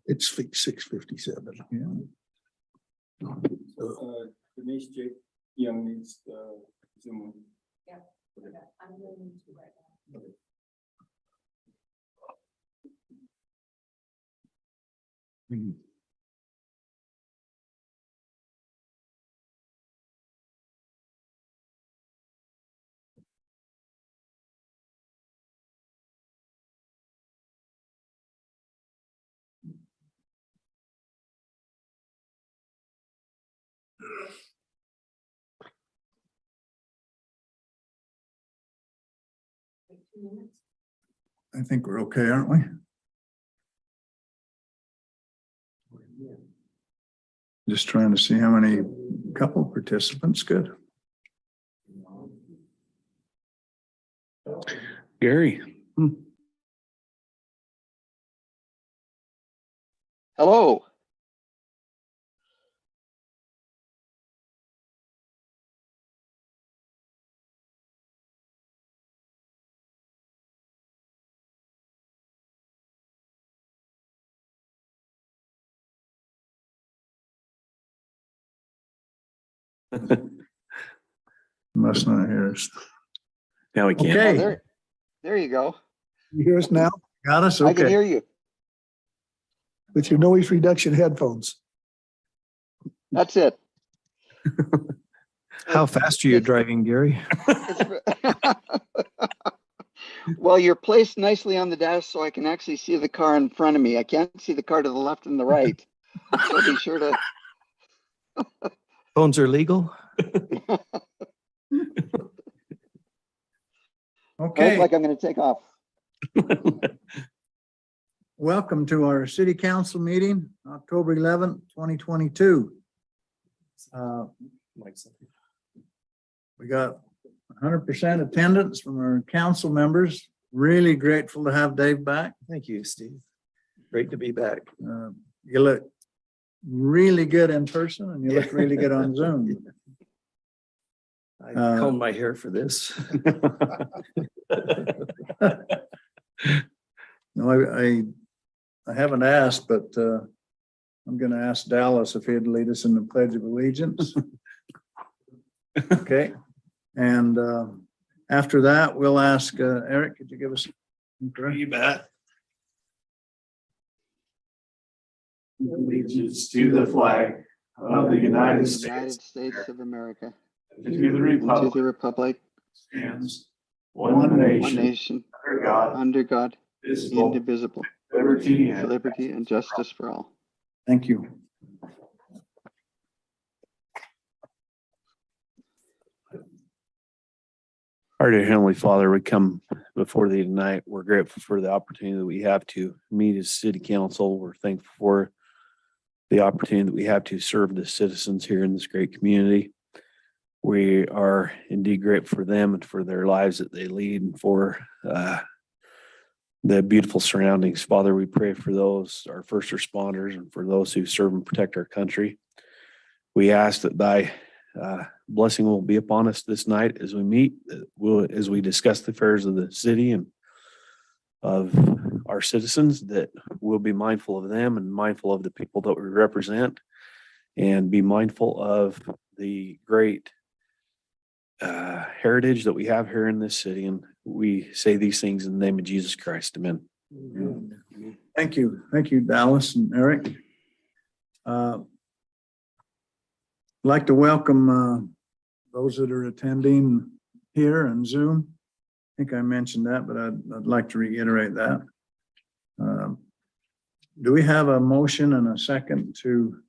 It's 6:57. Yeah. So, Denise J. Young needs Zoom. Yeah, I'm going to right now. Wait 2 minutes. I think we're okay, aren't we? Just trying to see how many couple participants. Good. Gary. Hello. Must not hear us. Now we can't. Okay. Oh, there you go. You hear us now? Got us? I can Okay. hear you. With your noise reduction headphones. That's it. How fast are you driving, Gary? Well, you're placed nicely on the desk so I can actually see the car in front of me. I can't see the car to the left and the right. So be sure to. Phones are legal? Okay. Looks like I'm going to take off. Welcome to our city council meeting, October 11th, 2022. We got 100% attendance from our council members. Really grateful to have Dave back. Thank you, Steve. Great to be back. You look really good in person and you look really good on Zoom. I combed my hair for this. No, I haven't asked, but I'm going to ask Dallas if he'd lead us in the Pledge of Allegiance. Okay. And after that, we'll ask Eric, could you give us? You bet. Allegiance to the flag of the United United States, States of America. and to the And to republic the republic, stands one one nation, nation, under God, under God, indivisible, indivisible, liberty with and liberty and justice for all. Thank you. Our dear Heavenly Father, we come before thee tonight. We're grateful for the opportunity that we have to meet as city council. We're thankful for the opportunity that we have to serve the citizens here in this great community. We are indeed grateful for them and for their lives that they lead and for the beautiful surroundings. Father, we pray for those, our first responders, and for those who serve and protect our country. We ask that thy blessing will be upon us this night as we meet, as we discuss the affairs of the city and of our citizens, that we'll be mindful of them and mindful of the people that we represent, and be mindful of the great heritage that we have here in this city. And we say these things in the name of Jesus Christ. Amen. Thank you. Thank you, Dallas and Eric. I'd like to welcome those that are attending here on Zoom. I think I mentioned that, but I'd like to reiterate that. Do we have a motion and a second to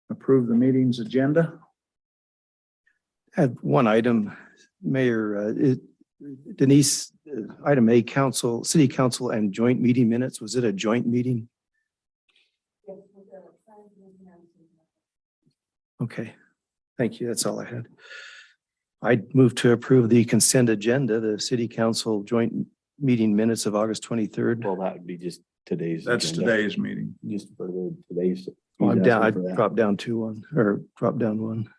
approve the meeting's agenda? I had one item, Mayor, Denise, item A, council, city council and joint meeting minutes. Was it a joint meeting? Yes, with the signs and announcements. Okay, thank you. That's all I had. I'd move to approve the consent agenda, the city council joint meeting minutes of August 23rd. Well, that would be just today's. That's agenda. today's meeting. Just for the today's. Well, I'm down, He's I asking for that. dropped down to one, or dropped down one.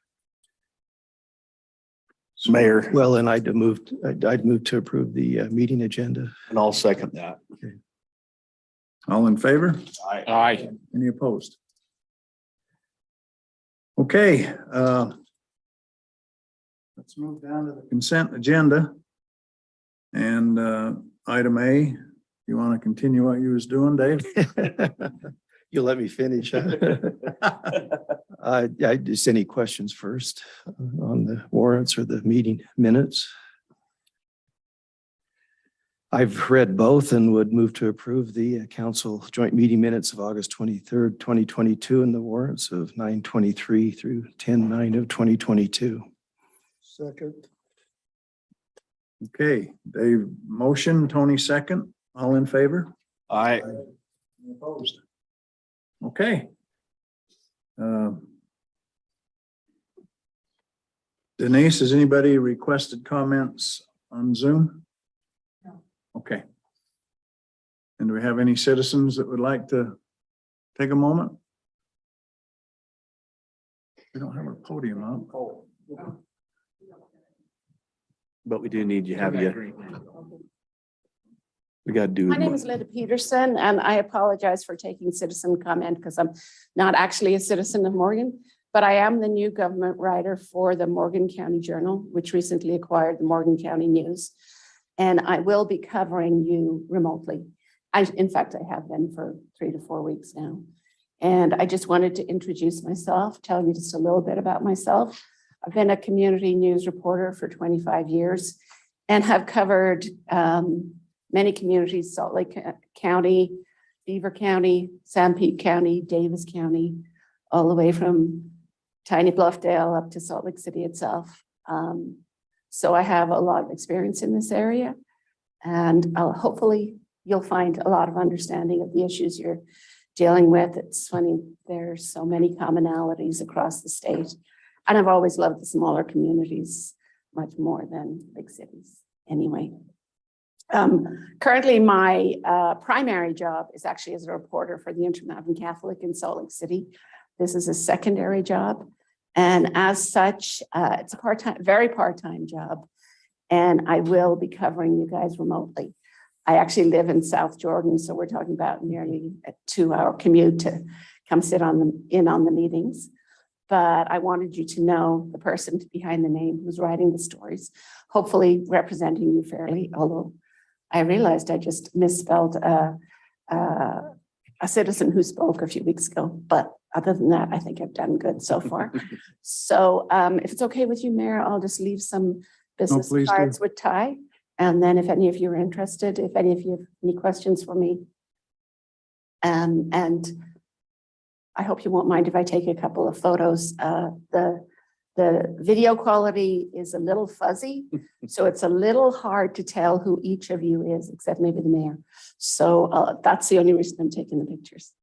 Mayor, Well, and I'd move to approve the meeting agenda. and I'll second that. All in favor? Aye. Any opposed? Okay, let's move down to the consent agenda. And item A, you want to continue what you was doing, Dave? You'll let me finish, huh? Just any questions first on the warrants or the meeting minutes? I've read both and would move to approve the council joint meeting minutes of August 23rd, 2022, and the warrants of 9/23 through 10/9 of 2022. Second. Okay, Dave, motion, Tony second, all in favor? Aye. Any opposed? Okay. Denise, has anybody requested comments on Zoom? No. Okay. And do we have any citizens that would like to take a moment? We don't have our podium up. But we do need you, have you. We gotta do. My name is Linda Peterson, and I apologize for taking citizen comment because I'm not actually a citizen of Morgan, but I am the new government writer for the Morgan County Journal, which recently acquired the Morgan County News. And I will be covering you remotely. In fact, I have been for 3 to 4 weeks now. And I just wanted to introduce myself, tell you just a little bit about myself. I've been a community news reporter for 25 years and have covered many communities: Salt Lake County, Beaver County, Sanpete County, Davis County, all the way from Tiny Bluffdale up to Salt Lake City itself. So I have a lot of experience in this area, and hopefully you'll find a lot of understanding of the issues you're dealing with. It's funny, there's so many commonalities across the state. And I've always loved the smaller communities much more than big cities anyway. Currently, my primary job is actually as a reporter for the Intermountain Catholic in Salt Lake City. This is a secondary job. And as such, it's a very part-time job. And I will be covering you guys remotely. I actually live in South Jordan, so we're talking about nearly a 2-hour commute to come sit in on the meetings. But I wanted you to know the person behind the name who's writing the stories, hopefully representing you fairly, although I realized I just misspelled a citizen who spoke a few weeks ago. But other than that, I think I've done good so far. So if it's okay with you, Mayor, I'll just leave some business please do. cards with Ty. And then if any of you are interested, if any of you have any questions for me. And I hope you won't mind if I take a couple of photos. The video quality is a little fuzzy, so it's a little hard to tell who each of you is, except maybe the mayor. So that's the only reason I'm taking the pictures.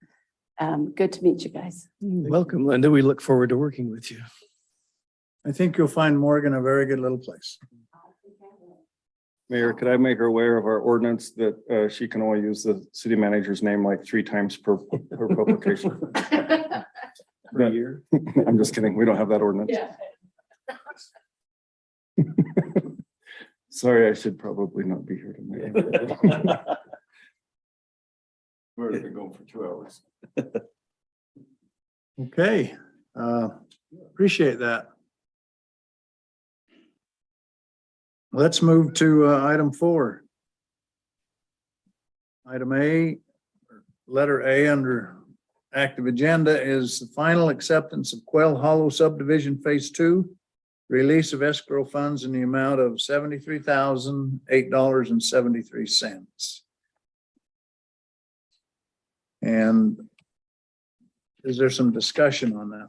Good to meet you guys. Welcome, Linda. We look forward to working with you. I think you'll find Morgan a very good little place. Mayor, could I make her aware of our ordinance that she can only use the city manager's name like 3 times per publication? Per year. I'm just kidding. We don't have that ordinance. Yeah. Sorry, I should probably not be here tonight. Where did we go for 2 hours? Okay, appreciate that. Let's move to item 4. Item A, letter A under active agenda is the final acceptance of Quail Hollow subdivision phase 2, release of escrow funds in the amount of $73,008.73. And is there some discussion on that?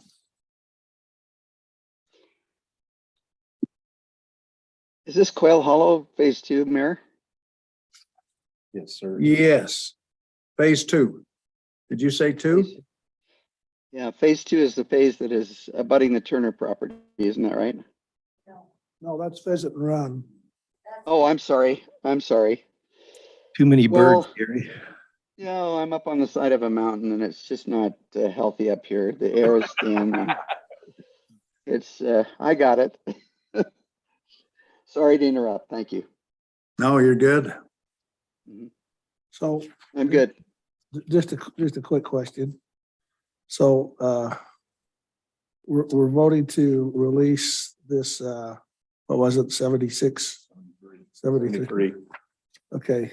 Is this Quail Hollow Phase 2, Mayor? Yes, sir. Yes, phase 2. Did you say 2? Yeah, Phase 2 is the phase that is abutting the Turner property, isn't that right? No, that's Pheasant Run. Oh, I'm sorry. I'm sorry. Too many birds, Well- Gary. No, I'm up on the side of a mountain and it's just not healthy up here. The air is thin. And it's, I got it. Sorry to interrupt. Thank you. No, you're good. So I'm good. just a quick question. So, we're voting to release this, what was it, 76? 73. Okay.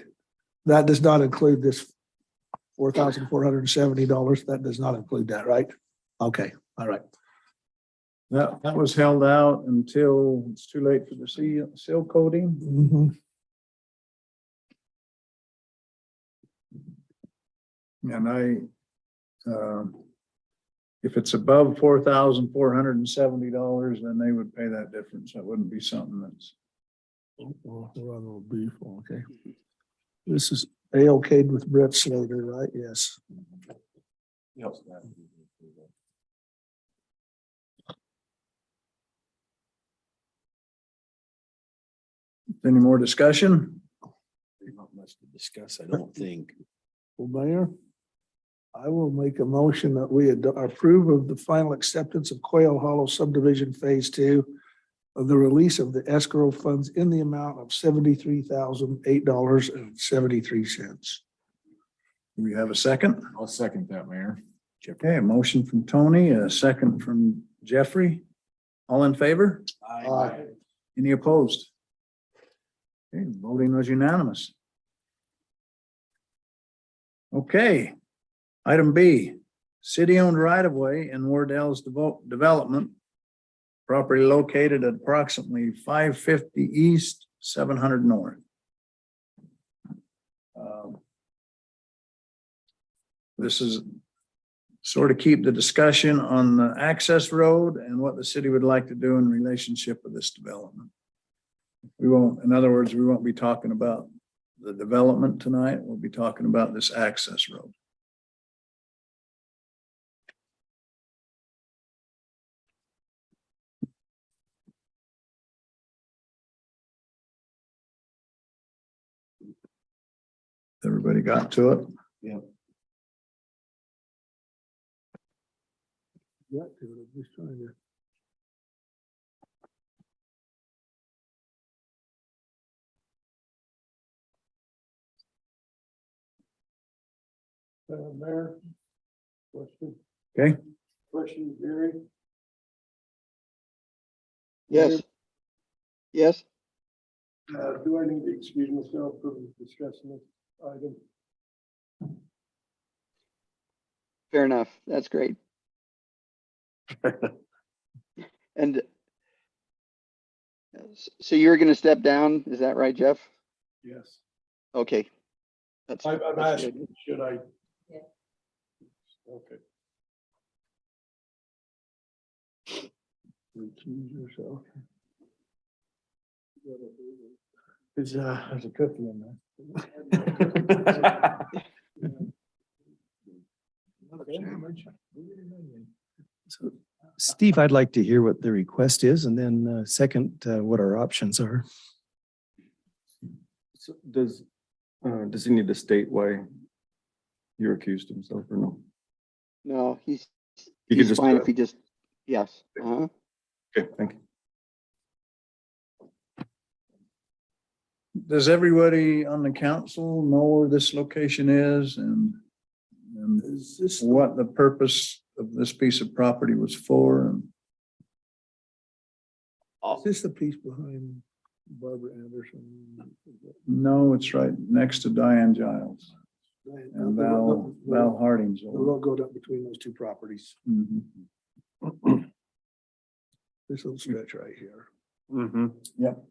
That does not include this $4,470. That does not include that, right? Okay, all right. That was held out until it's too late for the seal coating. Mhm. And if it's above $4,470, then they would pay that difference. That wouldn't be something that's. Well, we're on a beef, okay. This is A-okayed with Brett Slater, right? Yes. Any more discussion? Not much to discuss, I don't think. Well, Mayor, I will make a motion that we approve of the final acceptance of Quail Hollow subdivision phase 2 of the release of the escrow funds in the amount of $73,008.73. Do we have a second? I'll second that, Mayor. Okay, a motion from Tony, a second from Jeffrey. All in favor? Aye. Any opposed? Okay, voting was unanimous. Okay, item B, city-owned right-of-way in Wardell's development. Property located at approximately 550 east, 700 north. This is sort of keep the discussion on the access road and what the city would like to do in relationship with this development. We won't, in other words, we won't be talking about the development tonight. We'll be talking about this access road. Everybody got to it? Yeah, dude, I'm just trying to. Mayor, question. Okay. Question, Gary. Yes. Yes, Do I need to excuse myself from discussing this item? fair enough. That's great. And so you're going to step down, is that right, Jeff? Yes. Okay. That's I'm that's asking, good. should I? Yeah. Okay. Recuse yourself. There's a cookie in there. So, Steve, I'd like to hear what the request is and then second, what our options are. So does he need to state why you accused himself or no? No, he's You could just, fine if he just, yes. Uh-huh. okay, thank you. Does everybody on the council know where this location is and Is this, what the purpose of this piece of property was for? And is this the piece behind Barbara Anderson? no, it's right next to Diane Giles and Val Harding's. The road go down between those two properties. Mhm. This little stretch right here. Mm-hmm. Yep.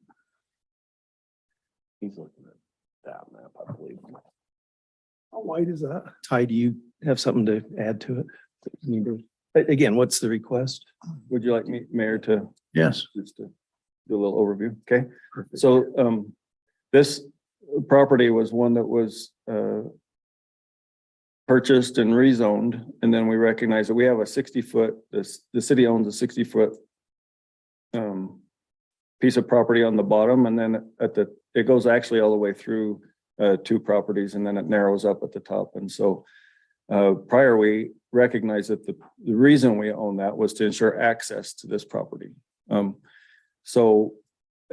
He's looking at that map, I believe. How wide is that? Ty, do you have something to add to it? Again, what's the request? Would you like me, Mayor, to Yes. just to do a little overview? Okay. So this property was one that was purchased and rezoned, and then we recognize that we have a 60-foot, the city owns a 60-foot piece of property on the bottom, and then it goes actually all the way through two properties, and then it narrows up at the top. And so prior, we recognized that the reason we own that was to ensure access to this property. So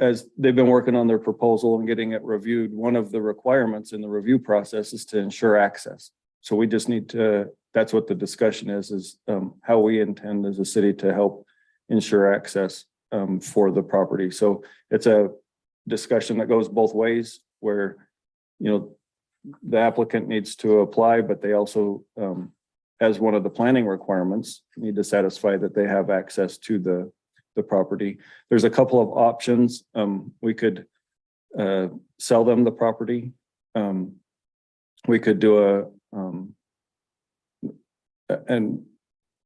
as they've been working on their proposal and getting it reviewed, one of the requirements in the review process is to ensure access. So we just need to, that's what the discussion is how we intend as a city to help ensure access for the property. So it's a discussion that goes both ways where, you know, the applicant needs to apply, but they also, as one of the planning requirements, need to satisfy that they have access to the property. There's a couple of options. We could sell them the property. We could do and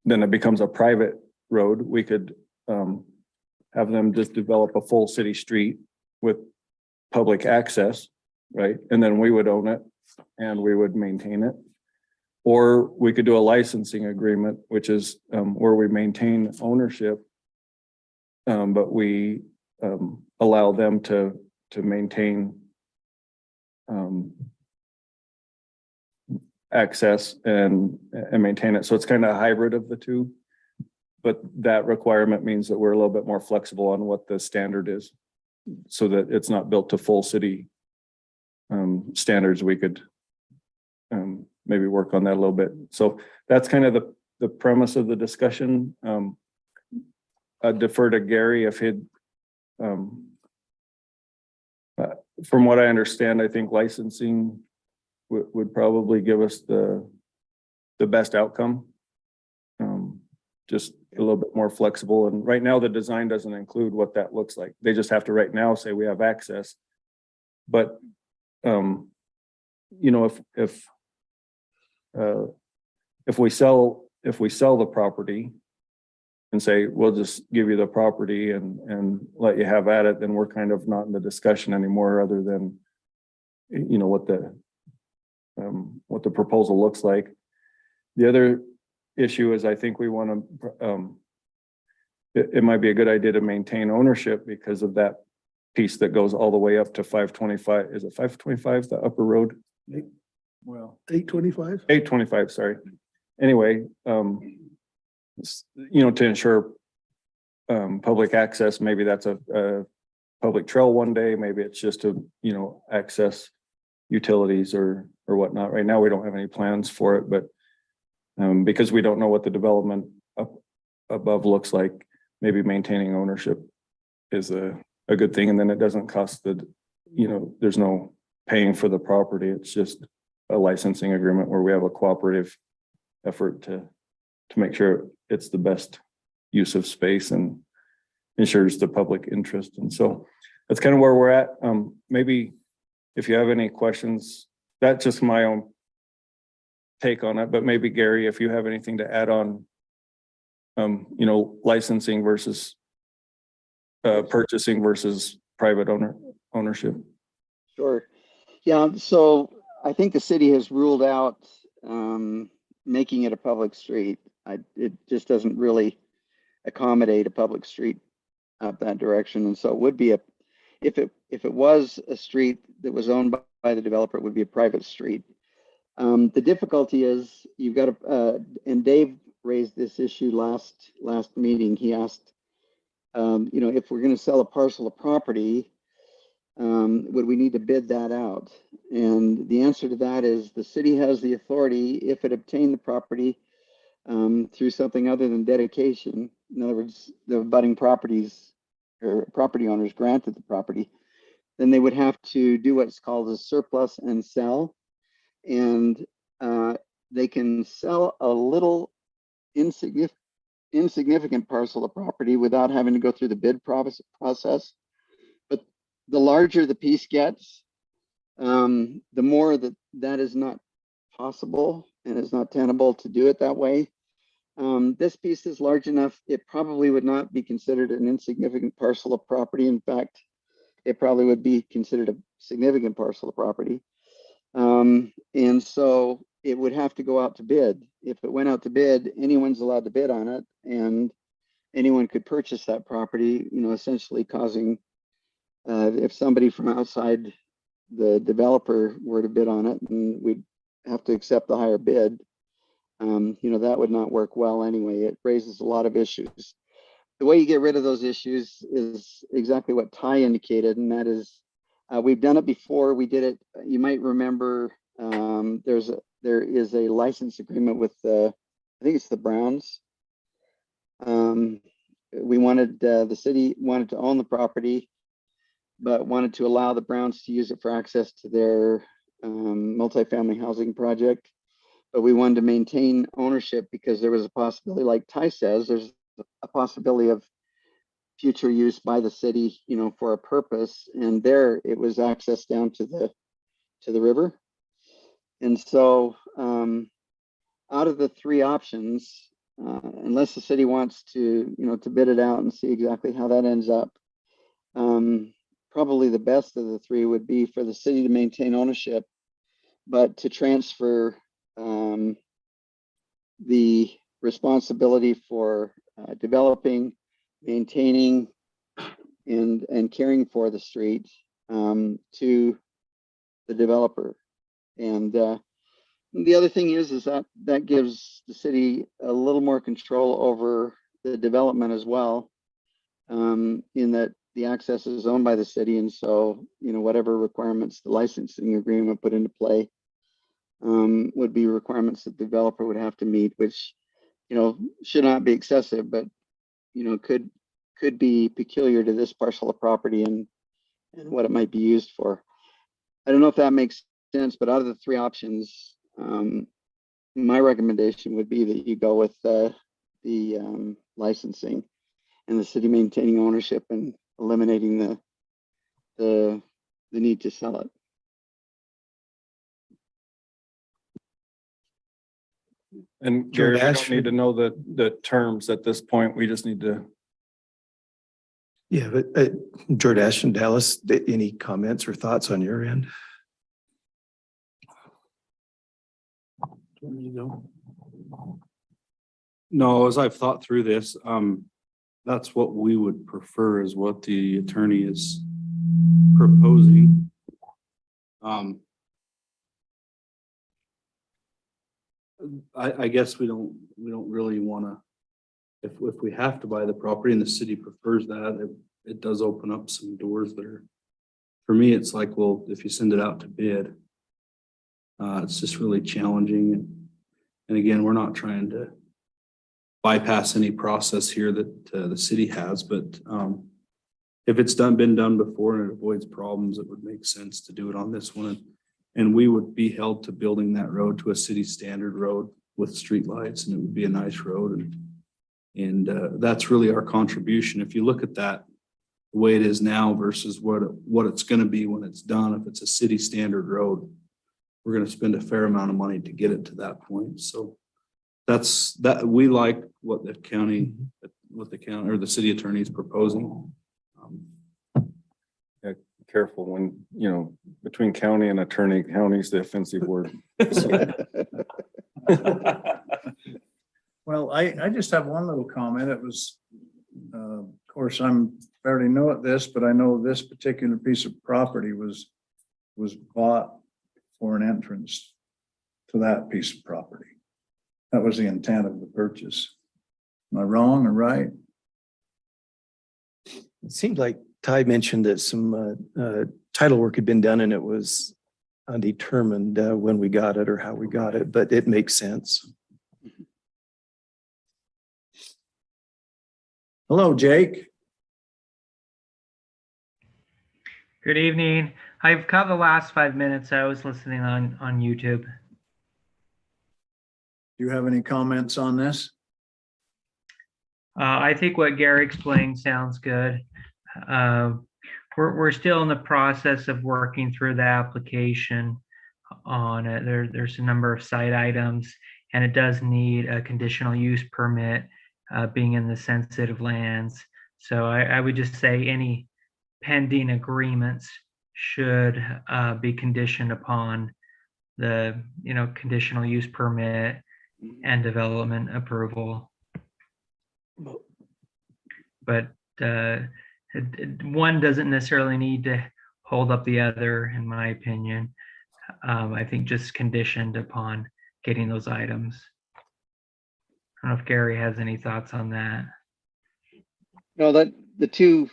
then it becomes a private road. We could have them just develop a full city street with public access, right? And then we would own it and we would maintain it. Or we could do a licensing agreement, which is where we maintain ownership, but we allow them to maintain access and maintain it. So it's kind of a hybrid of the two. But that requirement means that we're a little bit more flexible on what the standard is, so that it's not built to full city standards. We could maybe work on that a little bit. So that's kind of the premise of the discussion. I'd defer to Gary if he'd, from what I understand, I think licensing would probably give us the best outcome. Just a little bit more flexible. And right now the design doesn't include what that looks like. They just have to right now say we have access. But, you know, if we sell the property and say, we'll just give you the property and let you have at it, then we're kind of not in the discussion anymore, other than, you know, what the proposal looks like. The other issue is I think we want to, it might be a good idea to maintain ownership because of that piece that goes all the way up to 525. Is it 525, the upper road? Well, 825? 825, sorry. Anyway, you know, to ensure public access, maybe that's a public trail one day, maybe it's just to, you know, access utilities or whatnot. Right now, we don't have any plans for it, but because we don't know what the development up above looks like, maybe maintaining ownership is a good thing. And then it doesn't cost you know, there's no paying for the property. It's just a licensing agreement where we have a cooperative effort to make sure it's the best use of space and ensures the public interest. And so that's kind of where we're at. Maybe if you have any questions, that's just my own take on it, but maybe Gary, if you have anything to add on, you know, licensing versus purchasing versus private ownership. Sure. Yeah, so I think the city has ruled out making it a public street. It just doesn't really accommodate a public street up that direction. And so it would be if it was a street that was owned by the developer, it would be a private street. The difficulty is you've got and Dave raised this issue last meeting. He asked, you know, if we're going to sell a parcel of property, would we need to bid that out? And the answer to that is the city has the authority, if it obtained the property through something other than dedication. In other words, the abutting properties or property owners granted the property, then they would have to do what's called a surplus and sell. And they can sell a little insignificant parcel of property without having to go through the bid process. But the larger the piece gets, the more that is not possible and is not tenable to do it that way. This piece is large enough, it probably would not be considered an insignificant parcel of property. In fact, it probably would be considered a significant parcel of property. And so it would have to go out to bid. If it went out to bid, anyone's allowed to bid on it, and anyone could purchase that property, you know, essentially causing, if somebody from outside the developer were to bid on it and we'd have to accept the higher bid, you know, that would not work well anyway. It raises a lot of issues. The way you get rid of those issues is exactly what Ty indicated, and that is we've done it before. We did it, you might remember, there's there is a license agreement with I think it's the Browns. The city wanted to own the property, but wanted to allow the Browns to use it for access to their multifamily housing project. But we wanted to maintain ownership because there was a possibility, like Ty says, there's a possibility of future use by the city, for a purpose. And there it was access down to the river. And so out of the three options, unless the city wants to, to bid it out and see exactly how that ends up, probably the best of the three would be for the city to maintain ownership, but to transfer the responsibility for developing, maintaining, and caring for the street to the developer. And the other thing is that gives the city a little more control over the development as well, in that the access is owned by the city. And so, whatever requirements the licensing agreement put into play would be requirements that the developer would have to meet, which, should not be excessive, but, could be peculiar to this parcel of property and what it might be used for. I don't know if that makes sense, but out of the three options, my recommendation would be that you go with the licensing and the city maintaining ownership and eliminating the need to sell it. And Gary, we Jordache. don't need to know the terms at this point. We just need to. Yeah, but Jordache and Dallas, any comments or thoughts on your end? No, as I've thought through this, that's what we would prefer is what the attorney is proposing. I guess we don't really want to, if we have to buy the property and the city prefers that, it does open up some doors that are, for me, it's like, well, if you send it out to bid, it's just really challenging. And again, we're not trying to bypass any process here that the city has, but if it's been done before and it avoids problems, it would make sense to do it on this one. And we would be held to building that road to a city standard road with streetlights, and it would be a nice road. And that's really our contribution. If you look at that, the way it is now versus what it's going to be when it's done, if it's a city standard road, we're going to spend a fair amount of money to get it to that point. So that we like what the county or the city attorney is proposing. Yeah, careful when, between county and attorney, county's the offensive word. Well, I just have one little comment. It was, of course, I'm fairly new at this, but I know this particular piece of property was bought for an entrance to that piece of property. That was the intent of the purchase. Am I wrong or right? It seemed like Ty mentioned that some title work had been done and it was undetermined when we got it or how we got it, but it makes sense. Hello, Jake. Good evening. I've caught the last 5 minutes. I was listening on YouTube. Do you have any comments on this? I think what Gary explained sounds good. We're still in the process of working through the application on it. There's a number of site items, and it does need a conditional use permit, being in the sensitive lands. So I would just say any pending agreements should be conditioned upon the conditional use permit and development approval. But one doesn't necessarily need to hold up the other, in my opinion. I think just conditioned upon getting those items. I don't know if Gary has any thoughts on that. No, that the two,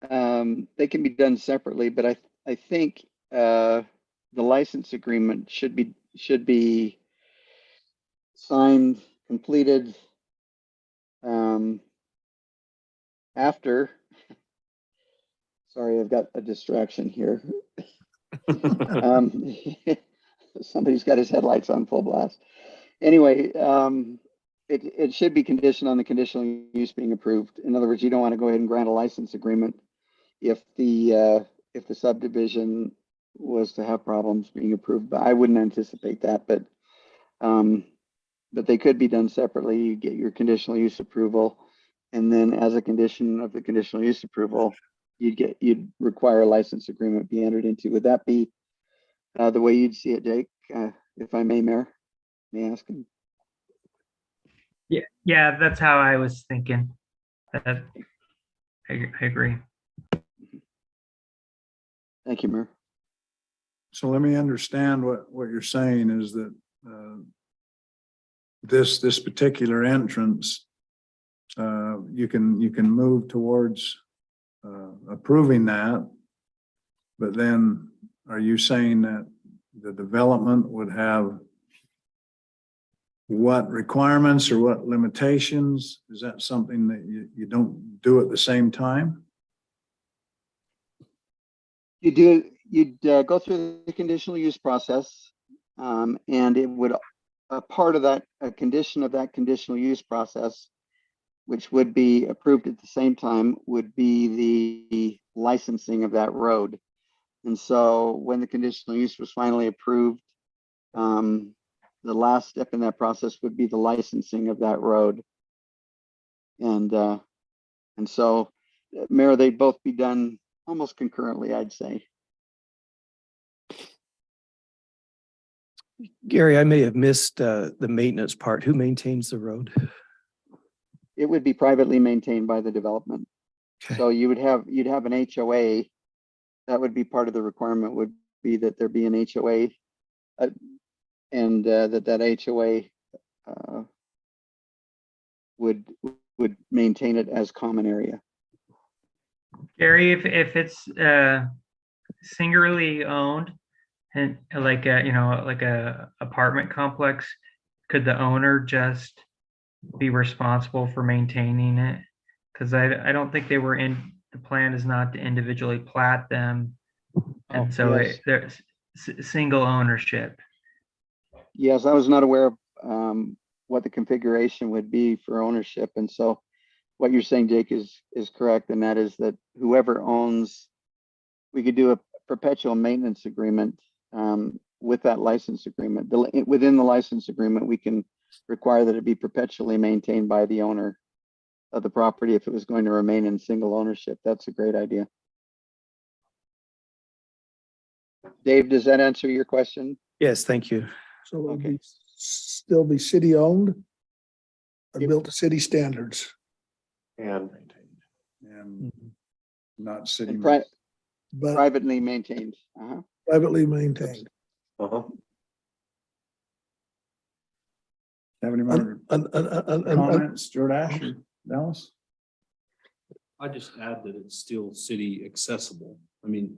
they can be done separately, but I think the license agreement should be should be signed, completed after. Sorry, I've got a distraction here. Um, Somebody's got his headlights on full blast. Anyway, it should be conditioned on the conditional use being approved. In other words, you don't want to go ahead and grant a license agreement if the subdivision was to have problems being approved. But I wouldn't anticipate that, but they could be done separately. You get your conditional use approval, and then as a condition of the conditional use approval, you'd require a license agreement be entered into. Would that be the way you'd see it, Jake? If I may, Mayor, may I ask him? Yeah, that's how I was thinking. That I agree. Thank you, Mayor. So let me understand what you're saying is that this particular entrance, you can move towards approving that. But then are you saying that the development would have what requirements or what limitations? Is that something that you don't do at the same time? You'd go through the conditional use process, and it would, a part of that, a condition of that conditional use process, which would be approved at the same time, would be the licensing of that road. And so when the conditional use was finally approved, the last step in that process would be the licensing of that road. And so, Mayor, they'd both be done almost concurrently, I'd say. Gary, I may have missed the maintenance part. Who maintains the road? It would be privately maintained by the development. Okay. So you'd have an HOA. That would be part of the requirement, would be that there be an HOA, and that HOA would maintain it as common area. Gary, if it's singularly owned and like a apartment complex, could the owner just be responsible for maintaining it? Because I don't think they were in, the plan is not to individually plat them. And so yes. there's single ownership. Yes, I was not aware of what the configuration would be for ownership. And so what you're saying, Jake, is correct. And that is that whoever owns, we could do a perpetual maintenance agreement with that license agreement. Within the license agreement, we can require that it be perpetually maintained by the owner of the property if it was going to remain in single ownership. That's a great idea. Dave, does that answer your question? Yes, thank you. So it would Okay. be still be city owned or Yep. built to city standards. And Mm-hmm. not city. And But privately maintained. Uh-huh. privately maintained. Have any more comments, Stuart Asher, Dallas? I just add that it's still city accessible. I mean,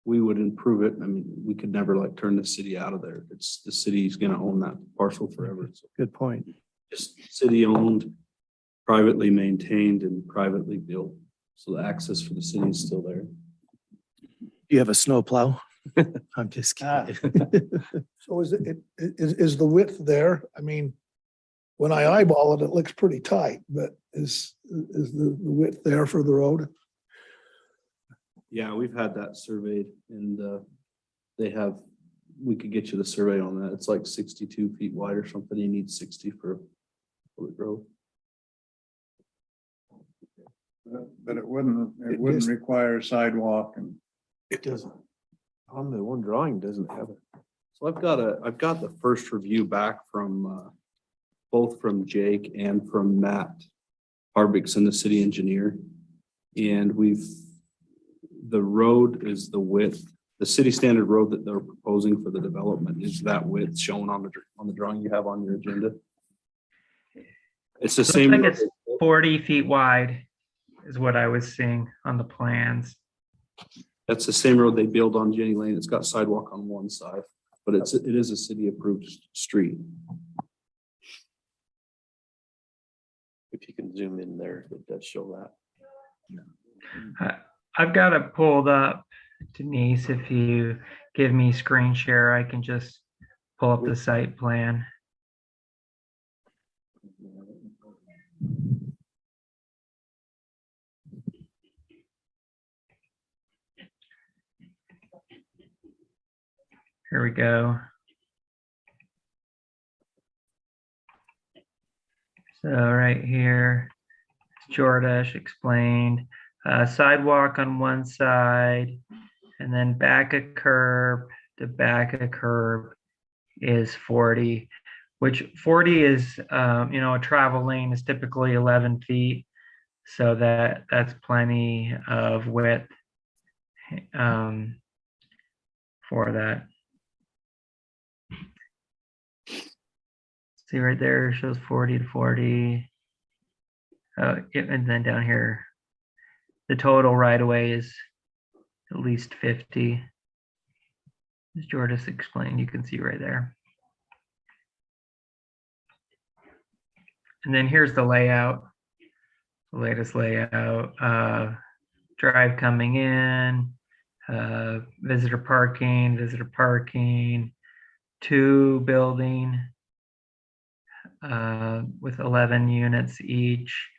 we would improve it. I mean, we could never like turn the city out of there. It's the city's gonna own that parcel forever. So Good point. just city owned, privately maintained and privately built. So the access for the city is still there. Do you have a snow plow? I'm just kidding. So is the width there? I mean, when I eyeball it, it looks pretty tight, but is the width there for the road? Yeah, we've had that surveyed and we could get you the survey on that. It's like 62 feet wide or something. You need 60 for a public road. But it wouldn't require sidewalk and. It doesn't. On the one drawing, doesn't have it. So I've got the first review back from both from Jake and from Matt Harbison, the city engineer. And the road is the width, the city standard road that they're proposing for the development is that width shown on the drawing you have on your agenda. It's the Looks same. like it's 40 feet wide is what I was seeing on the plans. That's the same road they built on Jenny Lane. It's got sidewalk on one side. but it is a city approved street. If you can zoom in there, it does show that. I've got it pulled up, Denise. If you give me screen share, I can just pull up the site plan. Here we go. So right here, Jordash explained, sidewalk on one side, and then back a curb to back a curb is 40, which 40 is, a travel lane is typically 11 feet. So that's plenty of width for that. See right there, it shows 40 to 40. And then down here, the total right of way is at least 50. As Jordas explained, you can see right there. And then here's the layout, the latest layout. Drive coming in, visitor parking, 2 building with 11 units each.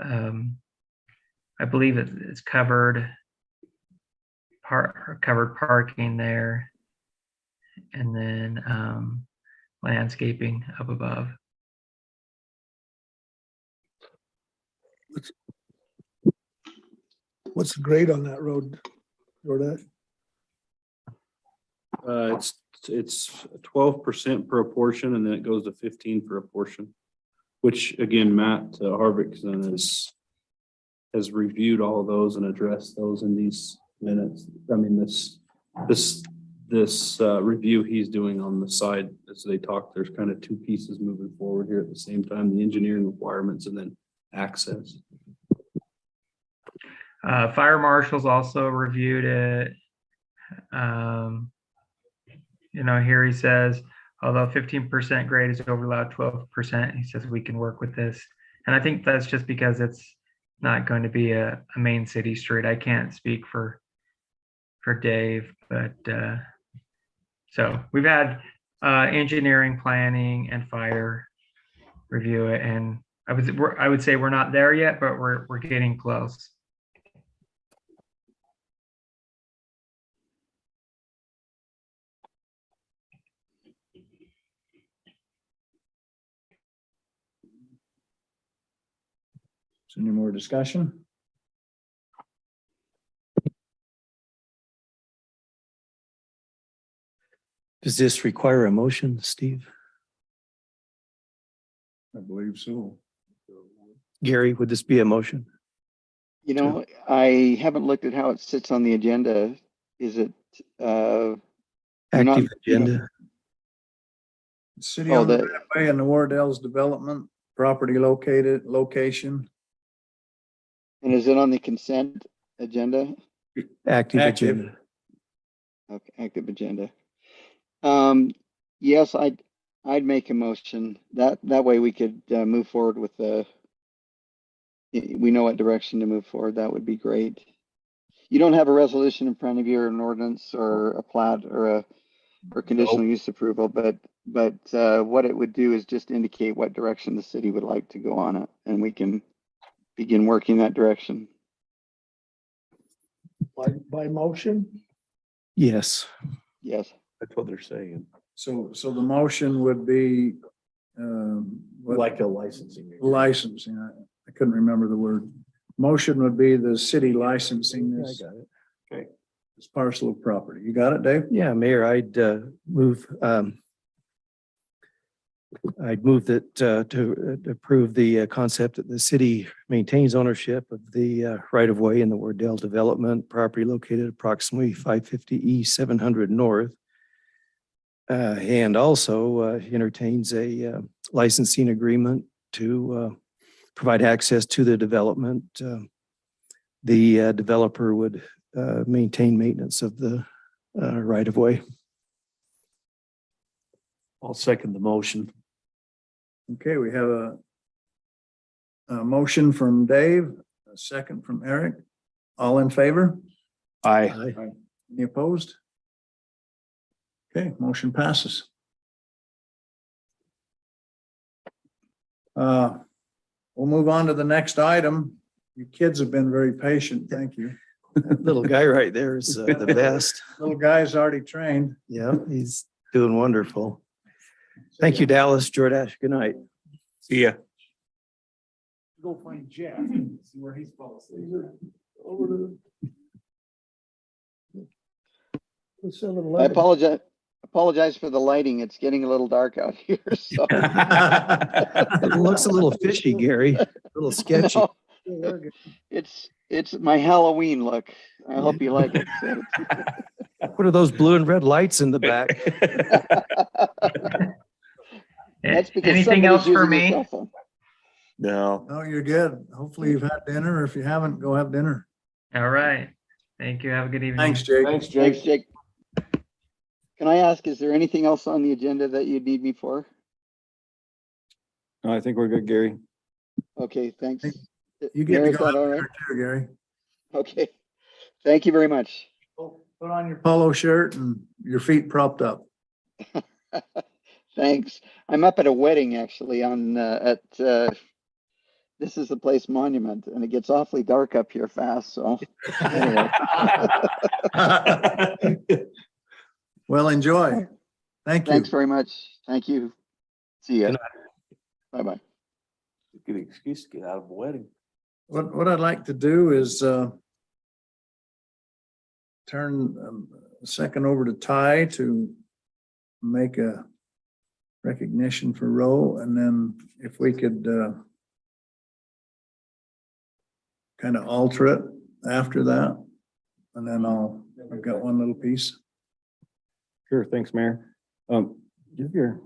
I believe it's covered parking there, and then landscaping up above. What's the grade on that road, Jordan? It's 12% per portion, and then it goes to 15 for a portion, which again, Matt Harvickson has reviewed all of those and addressed those in these minutes. I mean, this review he's doing on the side as they talk, there's kind of 2 pieces moving forward here at the same time, the engineering requirements and then access. Fire marshals also reviewed it. Here he says, although 15% grade is overallowed 12%, he says we can work with this. And I think that's just because it's not going to be a main city street. I can't speak for Dave, but so we've had engineering, planning, and fire review it, and I would say we're not there yet, but we're getting close. Is there any more discussion? Does this require a motion, Steve? I believe so. Gary, would this be a motion? You know, I haven't looked at how it sits on the agenda. Is it, not- Active agenda? City Oh, on the the- right of way in the Wardell's development, property location. and is it on the consent agenda? Active Active. agenda. Okay, active agenda. Yes, I'd make a motion. That way we could move forward with we know what direction to move forward. That would be great. You don't have a resolution in front of you, or an ordinance or a plat or conditional use approval, but what it would do is just indicate what direction the city would like to go on it, and we can begin working that direction. By motion? Yes. Yes. That's what they're saying. So the motion would be, Like a licensing. licensing. I couldn't remember the word. Motion would be the city licensing I this, got it. this parcel of property. You got it, Dave? Yeah, Mayor, I'd move that to approve the concept that the city maintains ownership of the right of way in the Wardell development property located approximately 550 East 700 North. And also entertains a licensing agreement to provide access to the development. The developer would maintain maintenance of the right of way. I'll second the motion. Okay, we have a motion from Dave, a second from Eric. All in favor? Aye. Aye. Any opposed? Okay, motion passes. We'll move on to the next item. You kids have been very patient. Thank you. That little guy right there is the best. Little guy's already trained. Yeah, he's doing wonderful. Thank you, Dallas, Jordash. Good night. See ya. Go find Jeff, see where he's falling asleep. I apologize for the lighting. It's getting a little dark out here, so. It looks a little fishy, Gary, a little sketchy. No, it's my Halloween look. I hope you like it. What are those blue and red lights in the back? That's because Anything somebody's else for using their cell me? phone. No. No, you're good. Hopefully you've had dinner. If you haven't, go have dinner. All right. Thank you. Have a good evening. Thanks, Jake. Thanks, Thanks, Jake. Jake. Can I ask, is there anything else on the agenda that you'd need me for? No, I think we're good, Gary. Okay, thanks. You get Mayor, to is go that have all right? dinner too, Gary. Okay, thank you very much. Put on your polo shirt and your feet propped up. Thanks. I'm up at a wedding actually this is the place Monument, and it gets awfully dark up here fast, so. Anyway. Well, enjoy. Thank you. Thanks very much. Thank you. See ya. Good Bye-bye. Good excuse to get out of a wedding. What I'd like to do is turn a second over to Ty to make a recognition for Roe, and then if we could kind of alter it after that, and then I've got one little piece. Sure, thanks, Mayor. Give your.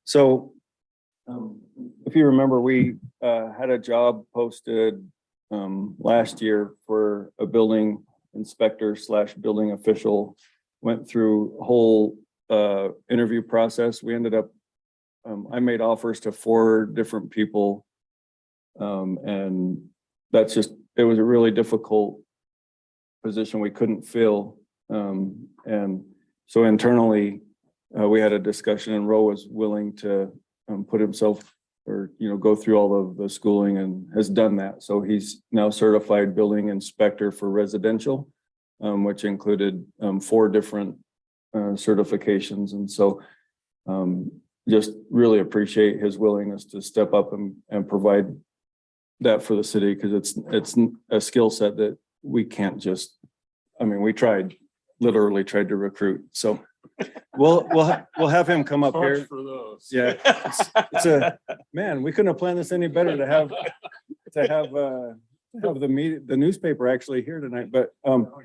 So, if you remember, we had a job posted last year for a building inspector / building official. Went through a whole interview process. We ended up, I made offers to 4 different people. And that's just, it was a really difficult position we couldn't fill. And so internally, we had a discussion, and Roe was willing to put himself or, go through all of the schooling and has done that. So he's now certified building inspector for residential, which included 4 different certifications. And so just really appreciate his willingness to step up and provide that for the city, because it's a skill set that we can't just, we literally tried to recruit. So we'll have him come up here. For those. Yeah, it's a, man, we couldn't have planned this any better to have the newspaper actually here tonight. But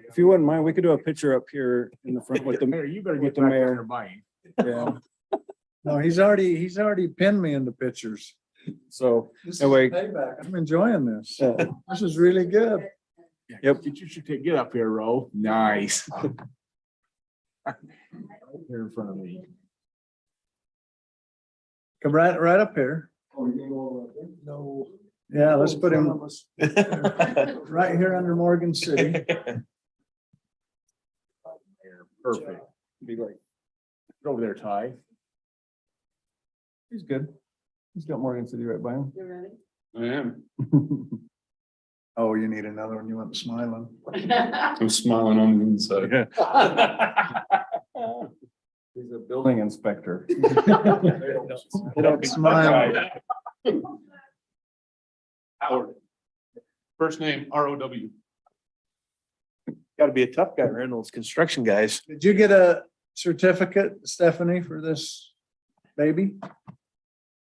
if you wouldn't mind, we could do a picture up here in the front with the mayor. You better with the mayor. Yeah. No, he's already pinned me into pictures. So This is anyway, payback. I'm enjoying this. uh, This is really good. Yep. You should get up here, Ro. Nice. Here in front of me. Come right up here. No. Yeah, let's put him right here under Morgan City. Perfect. be like, Get over there, Ty. he's good. He's got Morgan City right by him. You ready? I am. Oh, you need another one. You want smiling. I'm smiling on the inside. He's a building inspector. Don't smile. Howard. First name R-O-W. Got to be a tough guy around those construction guys. Did you get a certificate, Stephanie, for this baby?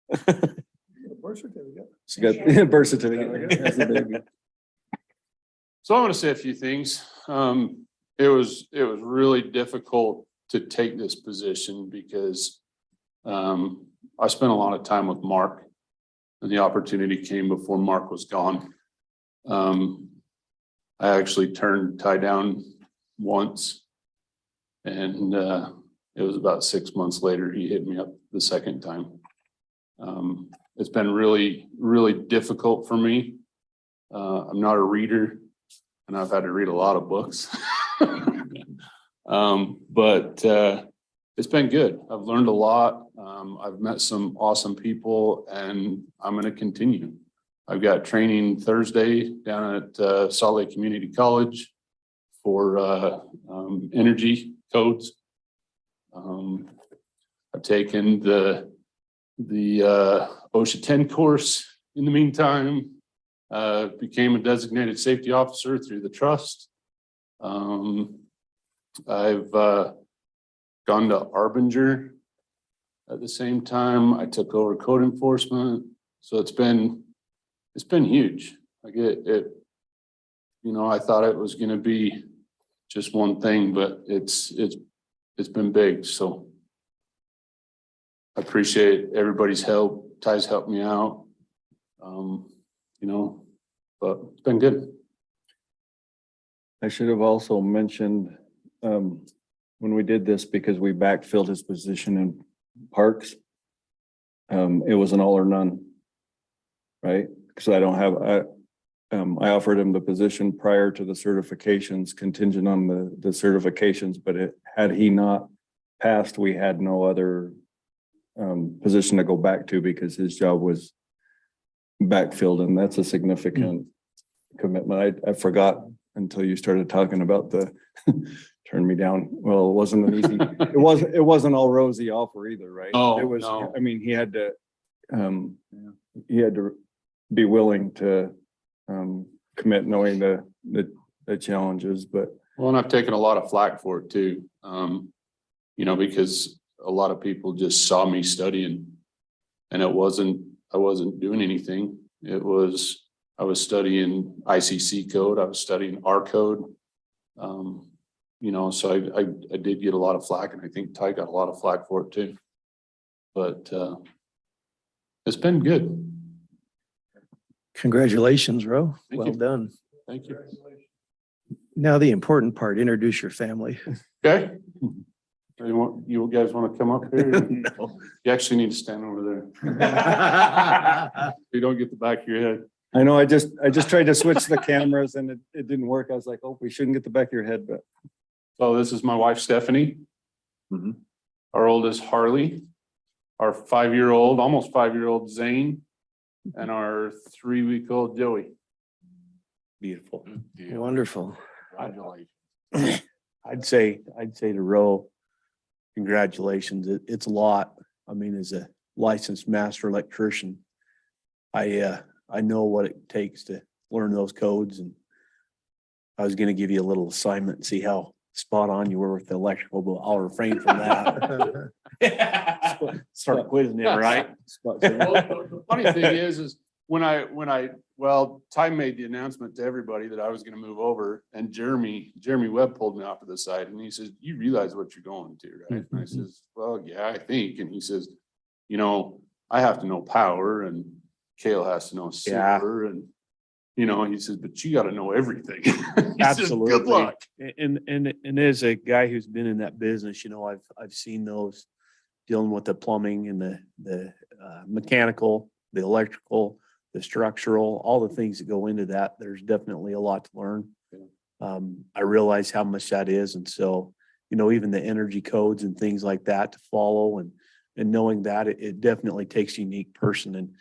Birth certificate. She got birth certificate. Has the baby. So I want to say a few things. It was really difficult to take this position because I spent a lot of time with Mark, and the opportunity came before Mark was gone. I actually turned Ty down once, and it was about 6 months later, he hit me up the second time. It's been really, really difficult for me. I'm not a reader and I've had to read a lot of books. But it's been good. I've learned a lot. I've met some awesome people and I'm going to continue. I've got training Thursday down at Salt Lake Community College for energy codes. I've taken the OSHA 10 course in the meantime. Became a designated safety officer through the trust. I've gone to Arbinger at the same time. I took over code enforcement. So it's been huge. Like it, you know, I thought it was going to be just one thing, but it's been big. So I appreciate everybody's help. Ty's helped me out. You know, but it's been good. I should have also mentioned, when we did this, because we backfilled his position in parks, it was an all or none. Right? Because I don't have, I offered him the position prior to the certifications, contingent on the certifications, but had he not passed, we had no other position to go back to because his job was backfilled, and that's a significant commitment. I forgot until you started talking about the turn me down. Well, it wasn't an easy, it wasn't all rosy offer either, right? Oh, It was, no. I mean, he had to be willing to commit, knowing the challenges, but Well, and I've taken a lot of flack for it too. You know, because a lot of people just saw me studying and I wasn't doing anything. I was studying ICC code. I was studying R code. You know, so I did get a lot of flack, and I think Ty got a lot of flack for it too. But it's been good. Congratulations, Ro. Thank Well you. done. Thank you. Now the important part, introduce your family. Okay. You guys want to come up here? You actually need to stand over there. You don't get the back of your head. I know I just tried to switch the cameras and it didn't work. I was like, oh, we shouldn't get the back of your head, but. So this is my wife, Stephanie. Mhm. Our oldest, Harley. Our 5-year-old, almost 5-year-old, Zane. And our 3-week-old, Joey. Beautiful. Wonderful. Congratulations. I'd say to Ro, congratulations. It's a lot. I mean, as a licensed master electrician, I know what it takes to learn those codes, and I was gonna give you a little assignment and see how spot on you were with the electrical, but I'll refrain from that. Start quizzing him, right? Well, the funny thing is when Ty made the announcement to everybody that I was gonna move over, and Jeremy Webb pulled me off to the side and he says, you realize what you're going to, right? And I says, well, yeah, I think. And he says, you know, I have to know power and Cale has to know silver, and you know, he says, but you gotta know everything. He says, Absolutely. Good luck. And as a guy who's been in that business, you know, I've seen those dealing with the plumbing and the mechanical, the electrical, the structural, all the things that go into that. There's definitely a lot to learn. I realize how much that is. And so, you know, even the energy codes and things like that to follow, and knowing that it definitely takes a unique person. And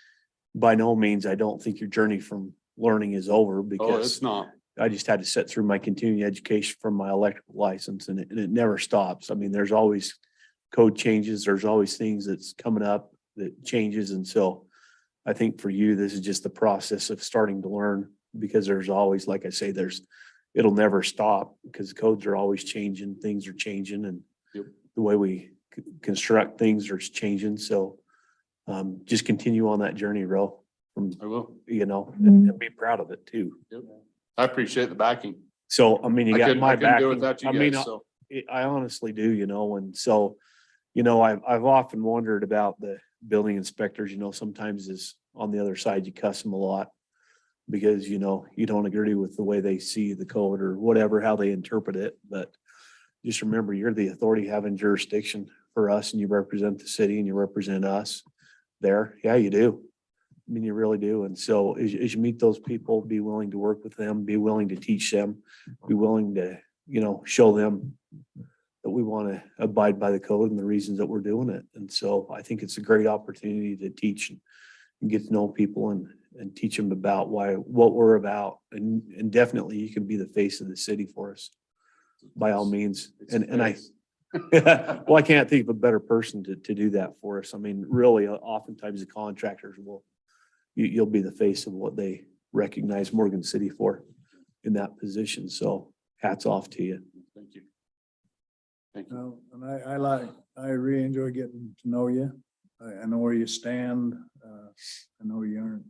by no means, I don't think your journey from learning is over, Oh, because it's not. I just had to sit through my continuing education from my electrical license, and it never stops. I mean, there's always code changes. There's always things that's coming up that changes. And so I think for you, this is just the process of starting to learn, because there's always, like I say, it'll never stop, because codes are always changing, things are changing, and Yep. the way we construct things are changing. So just continue on that journey, Ro, I will. you know, and be proud of it too. Yep. I appreciate the backing. So, I mean, you I got couldn't my do it backing. without you I mean, guys, so. I honestly do, you know, and so, you know, I've often wondered about the building inspectors, you know, sometimes is on the other side, you cuss them a lot because, you know, you don't agree with the way they see the code or whatever, how they interpret it. But just remember, you're the authority having jurisdiction for us and you represent the city and you represent us there. Yeah, you do. I mean, you really do. And so as you meet those people, be willing to work with them, be willing to teach them, be willing to, show them that we want to abide by the code and the reasons that we're doing it. And so I think it's a great opportunity to teach and get to know people and teach them about what we're about. And definitely you can be the face of the city for us by all means. And I, well, I can't think of a better person to do that for us. I mean, really, oftentimes the contractors you'll be the face of what they recognize Morgan City for in that position. So hats off to you. Thank you. Thank you. Well, and I really enjoy getting to know you. I know where you stand. I know you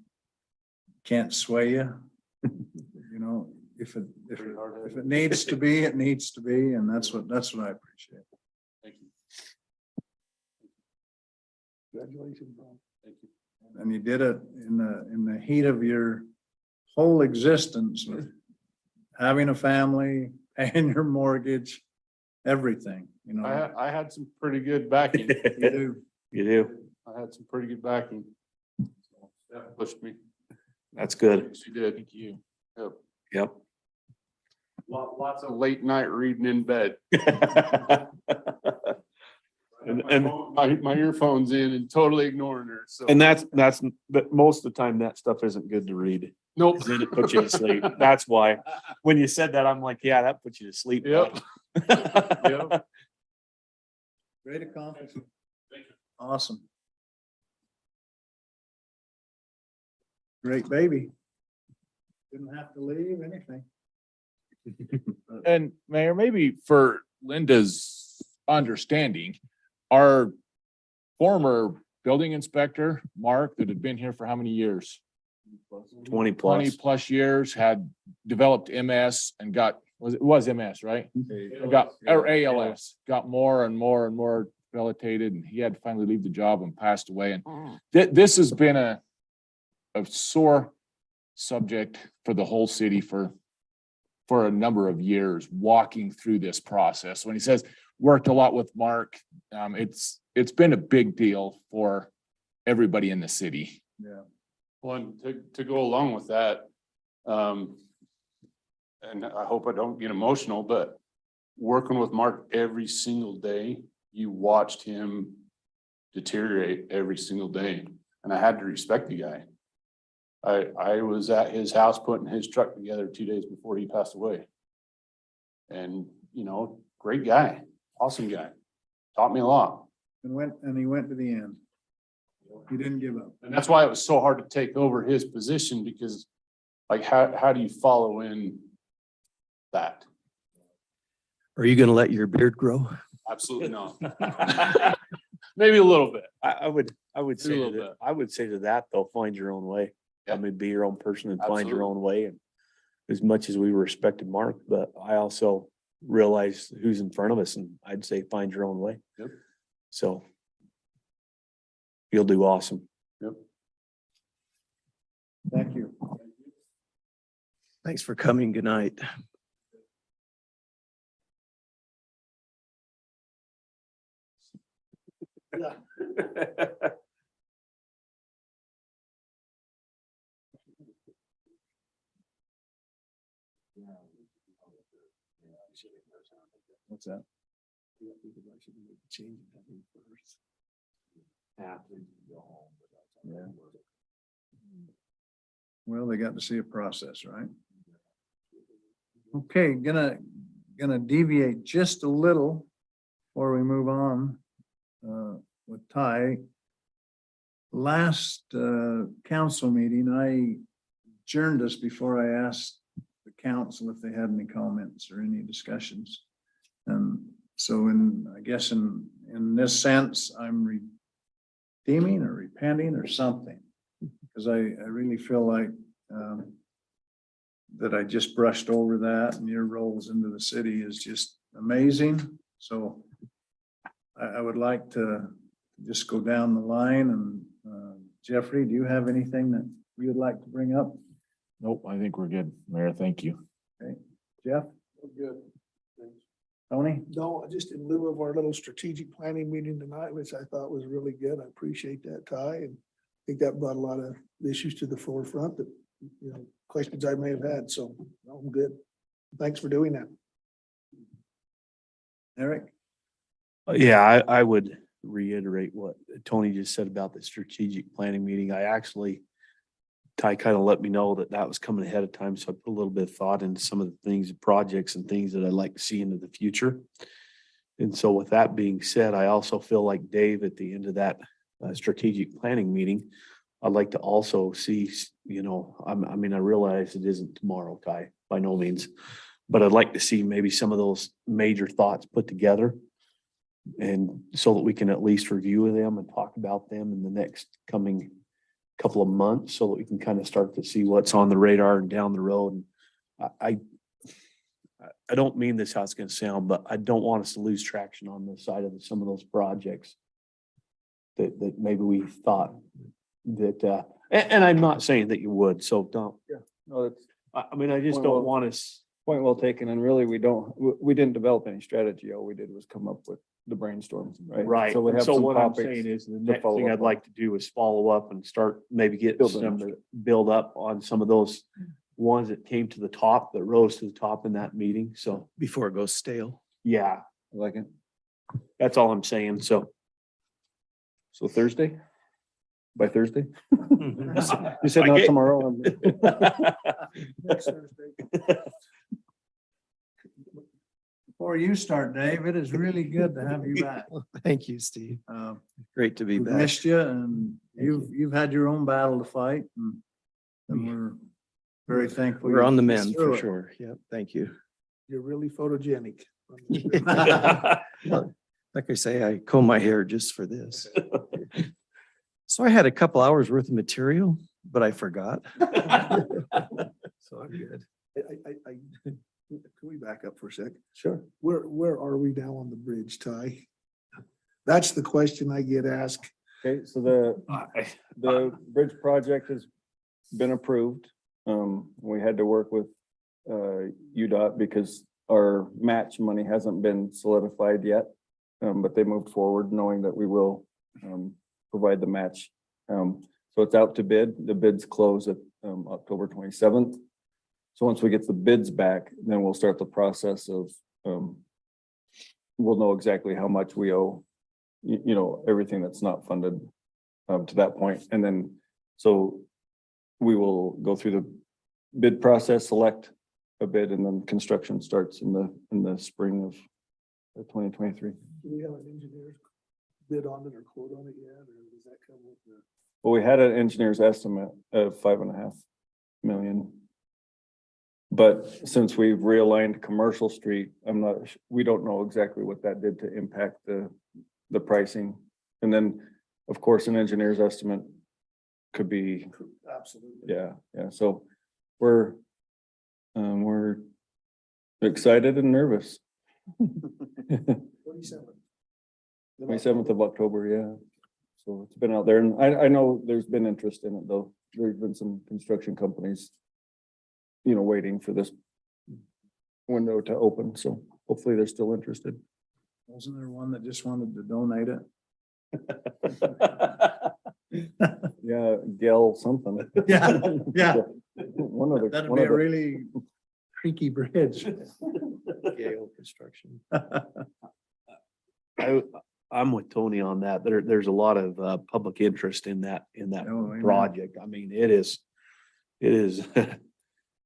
can't sway you. If it needs to be, it needs to be, and that's what I appreciate. Thank you. Congratulations, Bob. Thank you. And you did it in the heat of your whole existence, with having a family, paying your mortgage, everything, I had some pretty good backing. You do. You do. I had some pretty good backing. That pushed me. That's good. She did. Thank you. Yep. Yep. Lots of late night reading in bed. And My earphones in and totally ignoring her, so. but most of the time that stuff isn't good to read. Nope. Then it puts you to sleep. That's why, when you said that, I'm like, yeah, that puts you to sleep. Yep. Yep. Great accomplishment. Awesome. Great baby. Didn't have to leave anything. And Mayor, maybe for Linda's understanding, our former building inspector, Mark, that had been here for how many years? 20 20 plus. plus years, had developed MS and it was MS, right? Or ALS, got more and more and more debilitated, and he had to finally leave the job and passed away. And this has been a sore subject for the whole city for a number of years, walking through this process. When he says worked a lot with Mark, it's been a big deal for everybody in the city. Yeah. Well, and to go along with that, and I hope I don't get emotional, but working with Mark every single day, you watched him deteriorate every single day, and I had to respect the guy. I was at his house putting his truck together 2 days before he passed away. And, great guy, awesome guy, taught me a lot. And he went to the end. He didn't give up. And that's why it was so hard to take over his position, because how do you follow in that? Are you going to let your beard grow? Absolutely not. Maybe a little bit. I would say, a little to bit. that- I would say to that, though, find your own way. I Yeah. mean, be your own person and find your Absolutely. own way. And as much as we respected Mark, but I also realize who's in front of us, and I'd say find your own way. Yep. So you'll do awesome. Yep. Thank you. Thanks for coming. Good night. What's that? Yeah. Well, they got to see a process, right? Okay, gonna deviate just a little before we move on with Ty. Last council meeting, I adjourned us before I asked the council if they had any comments or any discussions. And so I guess in this sense, I'm redeeming or repenting or something. Because I really feel like that I just brushed over that, and your roles into the city is just amazing. So I would like to just go down the line, and Jeffrey, do you have anything that you would like to bring up? Nope, I think we're good, Mayor. Thank you. Jeff? Good. Tony? No, just in lieu of our little strategic planning meeting tonight, which I thought was really good. I appreciate that, Ty, and I think that brought a lot of issues to the forefront that, questions I may have had, so I'm good. Thanks for doing that. Eric? Yeah, I would reiterate what Tony just said about the strategic planning meeting. Ty kind of let me know that that was coming ahead of time, so I put a little bit of thought into some of the things, projects and things that I'd like to see into the future. And so with that being said, I also feel like Dave, at the end of that strategic planning meeting, I'd like to also see, I mean, I realize it isn't tomorrow, Ty, by no means, but I'd like to see maybe some of those major thoughts put together. And so that we can at least review them and talk about them in the next coming couple of months, so that we can kind of start to see what's on the radar and down the road. I don't mean this how it's going to sound, but I don't want us to lose traction on the side of some of those projects that maybe we thought that, and I'm not saying that you would, so don't. No, that's I mean, I just Well, don't want us. point well taken. And really, we didn't develop any strategy. All we did was come up with the brainstorm, right? Right. So we have So some what I'm topics. saying is the to next follow thing up I'd on. like to do is follow up and start maybe get Build some them. build up on some of those ones that came to the top, that rose to the top in that meeting. So, Before it goes stale. yeah, I like it. that's all I'm saying. So. So Thursday? By Thursday? You You said I not get- tomorrow. Next Thursday. Before you start, Dave, it is really good to have you back. Thank you, Steve. Uh, Great to be We've back. missed you and Thank you've had your own battle to fight and we're very thankful. We're you on the put us mend through for it. sure. Yep, thank you. You're really photogenic. Like I say, I comb my hair just for this. So I had a couple hours worth of material, but I forgot. So I'm good. Can we back up for a sec? Sure. Where are we now on the bridge, Ty? That's the question I get asked. Okay, so the bridge project has been approved. We had to work with UDOT because our match money hasn't been solidified yet. But they moved forward knowing that we will provide the match. So it's out to bid. The bids close at October 27th. So once we get the bids back, then we'll start the process of we'll know exactly how much we owe, everything that's not funded to that point. And then, so we will go through the bid process, select a bid, and then construction starts in the spring of 2023. Do we have an engineer's bid on it or quote on it yet, or does that come with the? Well, we had an engineer's estimate of 5.5 million. But since we've realigned Commercial Street, we don't know exactly what that did to impact the pricing. And then, of course, an engineer's estimate could be, Absolutely. yeah. So we're excited and nervous. 27th of October, yeah. So it's been out there, and I know there's been interest in it, though. There's been some construction companies, waiting for this window to open, so hopefully they're still interested. Wasn't there one that just wanted to donate it? Yeah, Gale something. Yeah. One of the. That'd one be of a the- really creaky bridge. Gale Construction. I'm with Tony on that. There's a lot of public interest in that Oh, amen. project. I mean, it is it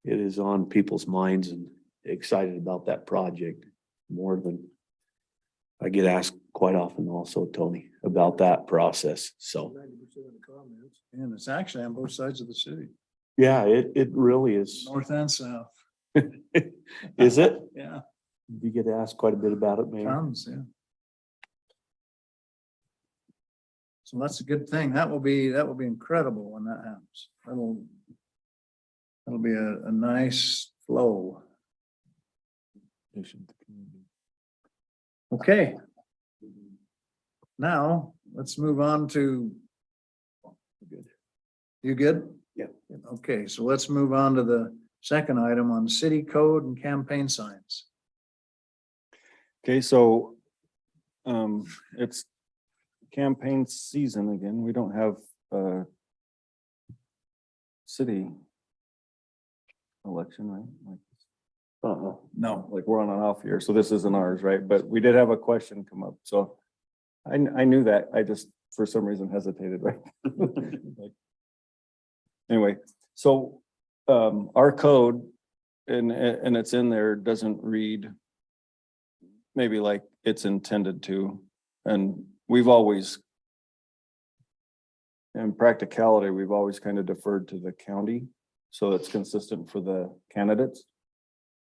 is on people's minds and excited about that project more than I get asked quite often also, Tony, about that process. So, 90% of the comments. And it's actually on both sides of the city, yeah, it really is. north and south. Is it? Yeah, You get asked quite a bit about it, man. tons, yeah. So that's a good thing. That will be incredible when that happens. That'll be a nice flow. Okay. Now, let's move on to. You good? Yeah. Okay, so let's move on to the second item on city code and campaign signs. Okay, so it's campaign season again. We don't have city election, right? Like, No. like we're on an off year, so this isn't ours, right? But we did have a question come up, so I knew that. I just, for some reason, hesitated, right? Like, anyway, so our code and it's in there doesn't read maybe like it's intended to, and we've always, in practicality, we've always kind of deferred to the county, so it's consistent for the candidates.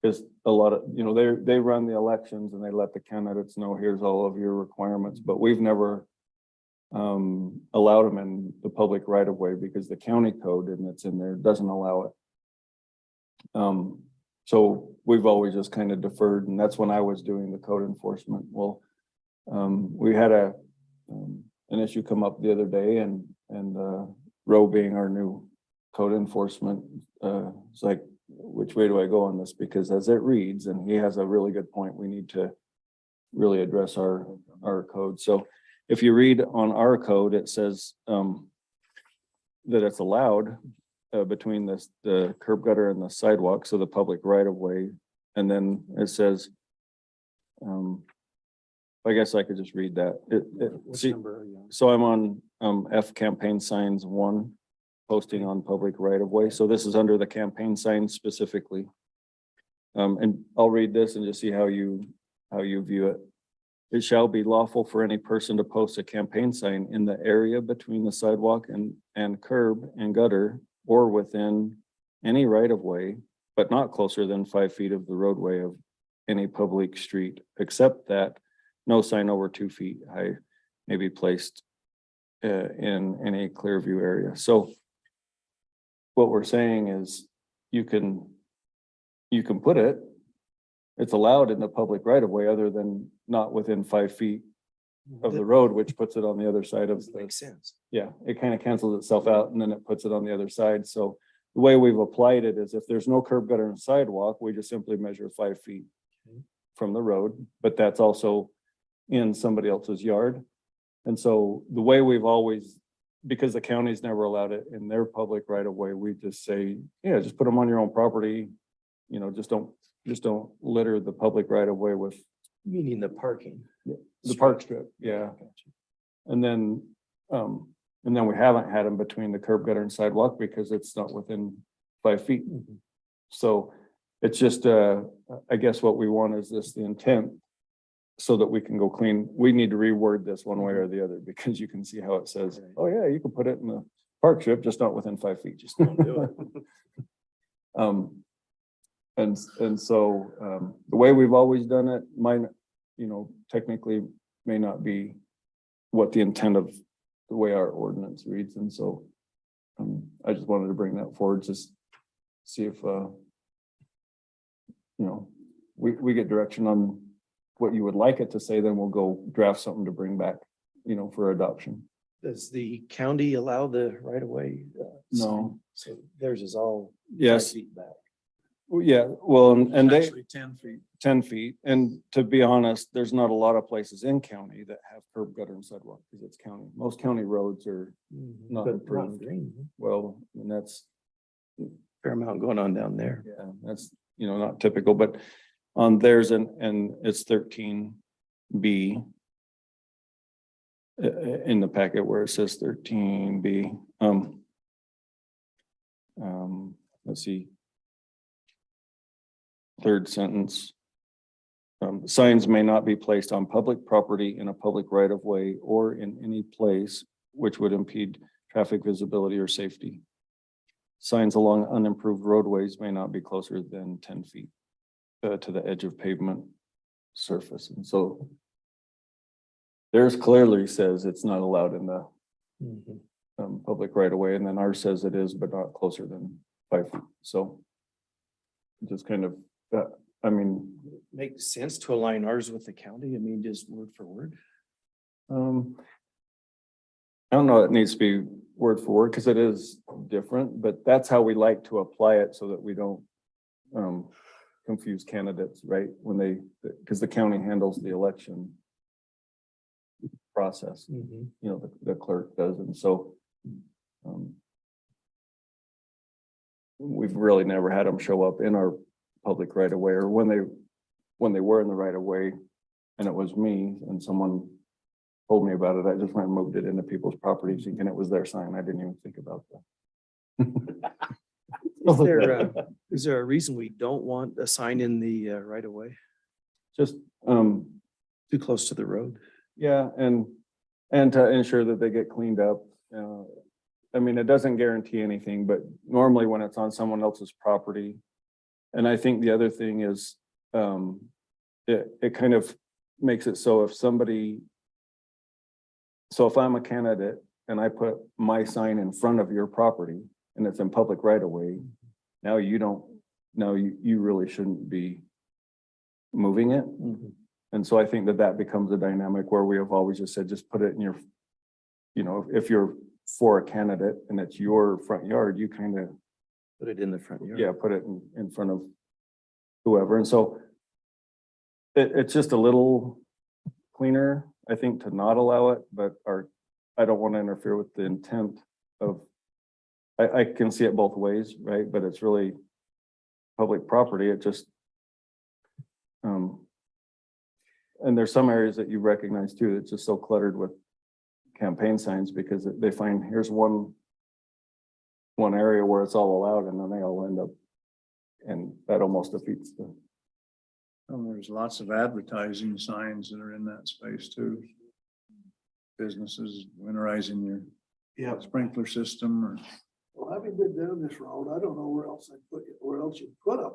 Because a lot of, you know, they run the elections and they let the candidates know, here's all of your requirements, but we've never allowed them in the public right of way because the county code, and it's in there, doesn't allow it. So we've always just kind of deferred, and that's when I was doing the code enforcement. Well, we had an issue come up the other day, and Roe being our new code enforcement, it's like, which way do I go on this? Because as it reads, and he has a really good point, we need to really address our code. So if you read on our code, it says that it's allowed between the curb gutter and the sidewalk, so the public right of way. And then it says, I guess I could just read that. See, so I'm on F campaign signs 1, posting on public right of way. So this is under the campaign signs specifically. And I'll read this and just see how you view it. It shall be lawful for any person to post a campaign sign in the area between the sidewalk and curb and gutter, or within any right of way, but not closer than 5 feet of the roadway of any public street, except that no sign over 2 feet high may be placed in any clear view area. So what we're saying is you can put it, it's allowed in the public right of way, other than not within 5 feet of the road, which puts it on the other side of the. Makes sense. Yeah, it kind of cancels itself out, and then it puts it on the other side. So the way we've applied it is if there's no curb gutter and sidewalk, we just simply measure 5 feet from the road, but that's also in somebody else's yard. And so the way we've always, because the county's never allowed it in their public right of way, we just say, yeah, just put them on your own property. You know, just don't litter the public right of way with Meaning the parking. the park strip. Yeah. And then we haven't had them between the curb gutter and sidewalk because it's not within 5 feet. So it's just, I guess what we want is the intent, so that we can go clean. We need to reword this one way or the other, because you can see how it says, oh yeah, you can put it in the park strip, just not within 5 feet. Just don't do it. And so the way we've always done it might, technically may not be what the intent of the way our ordinance reads. And so I just wanted to bring that forward, just see if, we get direction on what you would like it to say, then we'll go draft something to bring back, for adoption. Does the county allow the right of way? No. So theirs is all. 5 Yes. feet back. Yeah, well, and they, Actually 10 feet. 10 feet. And to be honest, there's not a lot of places in county that have curb gutter and sidewalk, because it's county. Most county roads are not But improved. green. Well, and that's, Fair amount going on down there. yeah, that's, not typical, but on theirs and it's 13B in the packet where it says 13B. Let's see. Third sentence. Signs may not be placed on public property in a public right of way or in any place which would impede traffic visibility or safety. Signs along unimproved roadways may not be closer than 10 feet to the edge of pavement surface. And so theirs clearly says it's not allowed in the public right of way, and then ours says it is, but not closer than 5 feet. So just kind of, Makes sense to align ours with the county. I mean, just word for word. I don't know, it needs to be word for word because it is different, but that's how we like to apply it so that we don't confuse candidates, right? When they, because the county handles the election process, you know, the clerk does, and so we've really never had them show up in our public right of way, or when they were in the right of way, and it was me, and someone told me about it, I just went and moved it into people's properties, and it was their sign. I didn't even think about that. Is there a reason we don't want a sign in the right of way, Just, too close to the road? yeah, and to ensure that they get cleaned up. I mean, it doesn't guarantee anything, but normally when it's on someone else's property. And I think the other thing is, it kind of makes it so if I'm a candidate and I put my sign in front of your property and it's in public right of way, now you really shouldn't be moving it. And so I think that becomes a dynamic where we have always just said, just put it in your, you know, if you're for a candidate and it's your front yard, you kind of, Put it in the front yard. yeah, put it in front of whoever. And so it's just a little cleaner, I think, to not allow it, but I don't want to interfere with the intent of, I can see it both ways, right? But it's really public property. It just, and there's some areas that you recognize too, it's just so cluttered with campaign signs because they find here's one area where it's all allowed and then they all end up, and that almost defeats the. There's lots of advertising signs that are in that space too. Businesses winterizing your sprinkler system, or Well, having been down this road, I don't know where else you'd put them.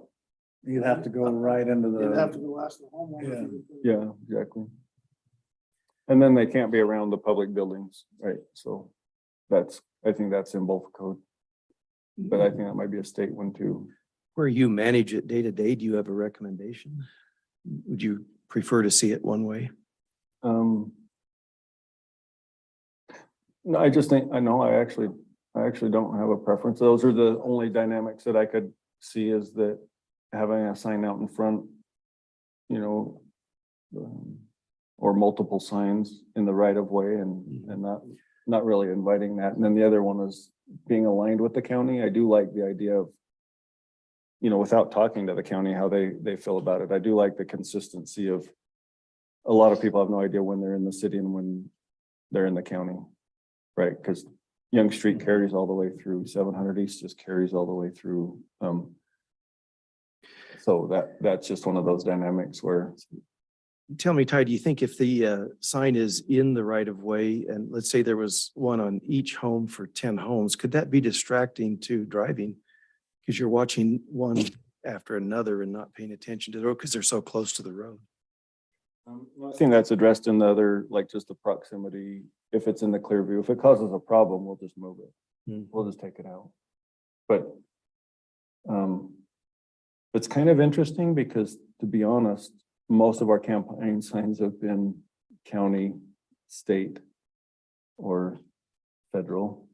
you'd have to go right into You'd have to the, go ask the homeowner. if you could- Yeah, exactly. And then they can't be around the public buildings, right? So I think that's in both code. But I think that might be a state one too. Where you manage it day to day, do you have a recommendation? Would you prefer to see it one way? No, I just think, I actually don't have a preference. Those are the only dynamics that I could see, is that having a sign out in front, you know, or multiple signs in the right of way and not really inviting that. And then the other one is being aligned with the county. I do like the idea of, you know, without talking to the county, how they feel about it. I do like the consistency of, a lot of people have no idea when they're in the city and when they're in the county, right? Because Young Street carries all the way through, 700 East just carries all the way through. So that's just one of those dynamics where, Tell me, Ty, do you think if the sign is in the right of way, and let's say there was one on each home for 10 homes, could that be distracting to driving? Because you're watching one after another and not paying attention to the road because they're so close to the road. I think that's addressed in the other, like just the proximity. If it's in the clear view, if it causes a problem, we'll just move it. We'll just take it out. But it's kind of interesting because, to be honest, most of our campaign signs have been county, state, or federal.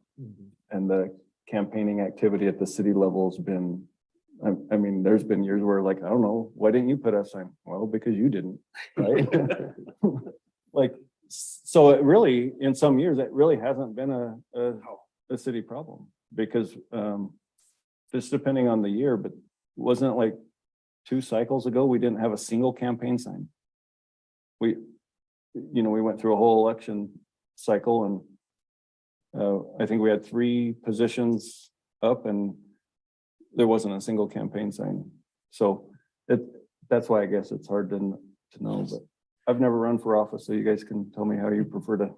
And the campaigning activity at the city level has been, I mean, there's been years where, like, I don't know, why didn't you put a sign? Well, because you didn't, right? Like, so it really, in some years, it really hasn't been a city problem, because just depending on the year, but wasn't it like 2 cycles ago, we didn't have a single campaign sign? We went through a whole election cycle, and I think we had 3 positions up and there wasn't a single campaign sign. So that's why I guess it's hard to know, but I've never run for office, so you guys can tell me how you prefer to.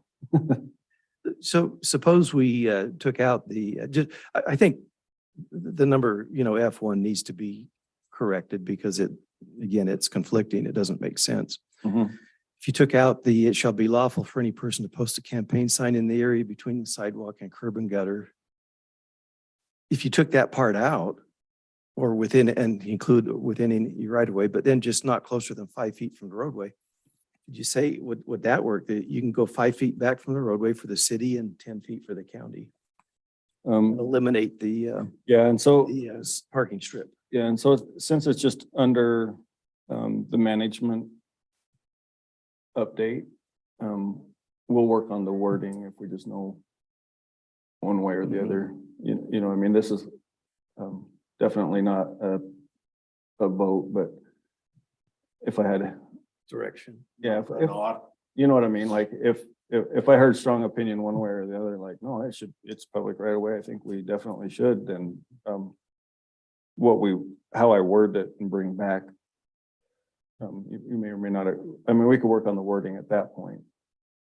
So suppose we took out I think the number, F1 needs to be corrected because it's conflicting. It doesn't make sense. If you took out it shall be lawful for any person to post a campaign sign in the area between the sidewalk and curb and gutter. If you took that part out, or within, and include within your right of way, but then just not closer than 5 feet from the roadway, did you say, would that work? That you can go 5 feet back from the roadway for the city and 10 feet for the county? Eliminate Yeah, and so, the parking strip. yeah, and so since it's just under the management update, we'll work on the wording if we just know one way or the other. You know, I mean, this is definitely not a vote, but if I had, Direction. yeah, if you know what I mean, like if I heard strong opinion one way or the other, like, no, it's public right away, I think we definitely should, then how I word it and bring back. You may or may not, I mean, we could work on the wording at that point,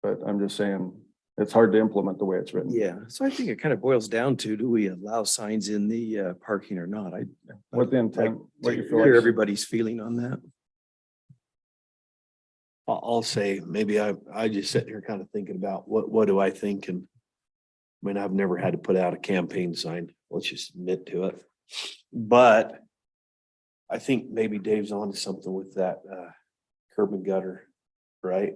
but I'm just saying, it's hard to implement the way it's written. Yeah, so I think it kind of boils down to, do we allow signs in the parking or not? What the intent, what you feel Hear like. everybody's feeling on that. I'll say, maybe I just sit here kind of thinking about what do I think? And I mean, I've never had to put out a campaign sign. Let's just admit to it. But I think maybe Dave's onto something with that curb and gutter, right?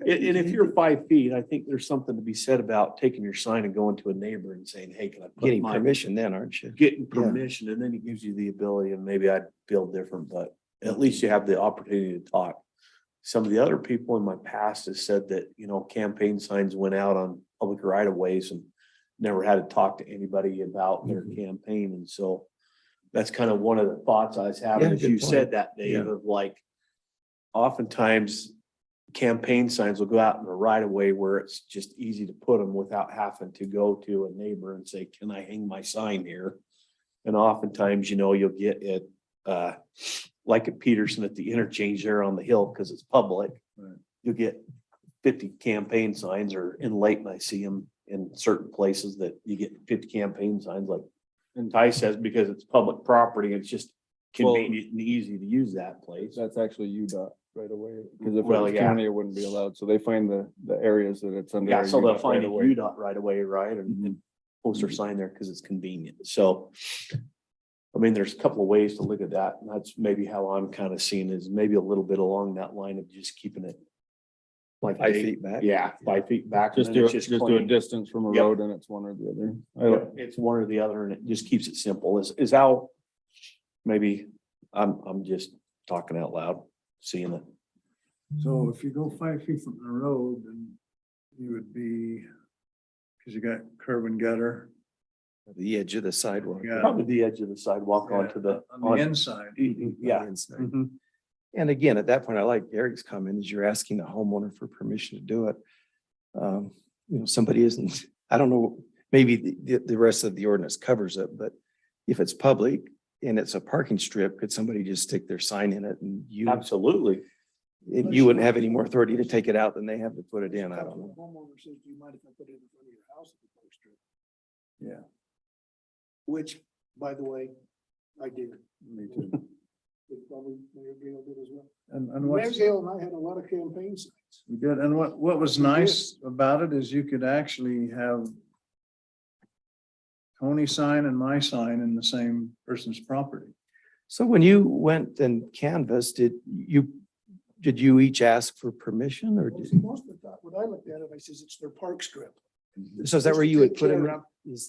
And if you're 5 feet, I think there's something to be said about taking your sign and going to a neighbor and saying, hey, can I put Getting my permission then, aren't you? getting permission, and then it gives you the ability, and maybe I'd feel different, but at least you have the opportunity to talk. Some of the other people in my past have said that, you know, campaign signs went out on public right of ways and never had to talk to anybody about their campaign. And so that's kind of one of the thoughts I was having, Yeah, as good you point. said that, Dave, Yeah. of like, oftentimes campaign signs will go out in a right of way where it's just easy to put them without having to go to a neighbor and say, can I hang my sign here? And oftentimes, you know, you'll get it, like at Peterson at the interchange there on the hill, because it's public. Right. You'll get 50 campaign signs, or in Layton, I see them in certain places that you get 50 campaign signs, like, and Ty says, because it's public property, it's just Well- convenient and easy to use that place. That's actually UDOT right away, because if it Well, was yeah. county, it wouldn't be allowed, so they find the areas that it's under. Yeah, so they'll UDOT find right a away. UDOT right away, right, and post their sign there because it's convenient, so. I mean, there's a couple of ways to look at that, and that's maybe how I'm kind of seeing, is maybe a little bit along that line of just keeping it. Like 5 feet back. Yeah, 5 feet back. and Just then do, it's just do a clean. distance from a Yep. road and it's one or the other. Yep, it's one or the other, and it just keeps it simple, is how. Maybe I'm just talking out loud, seeing it. So if you go 5 feet from the road, then you would be, because you got curb and gutter. The edge of the sidewalk. Yeah. Probably the edge of the sidewalk onto the. On the inside. Yeah. Inside. Mhm. And again, at that point, I like Eric's comment, is you're asking the homeowner for permission to do it. You know, somebody isn't, I don't know, maybe the rest of the ordinance covers it, but if it's public and it's a parking strip, could somebody just stick their sign in it and Absolutely. you wouldn't have any more authority to take it out than they have to put it in? I don't know. Homeowner says, do you mind if I put it in front of your house? at the park strip?" Yeah. Which, by the way, I did. Me too. It Probably Mayor Gale did as well. And Mayor what's, Gale and I had a lot of campaign signs. we did, and what was nice about it is you could actually have Tony's sign and my sign in the same person's property. So when you went and canvassed, did you each ask for permission or Well, did? see, most of the time, when I looked at it, I says, it's their park strip. So is that where you would put them?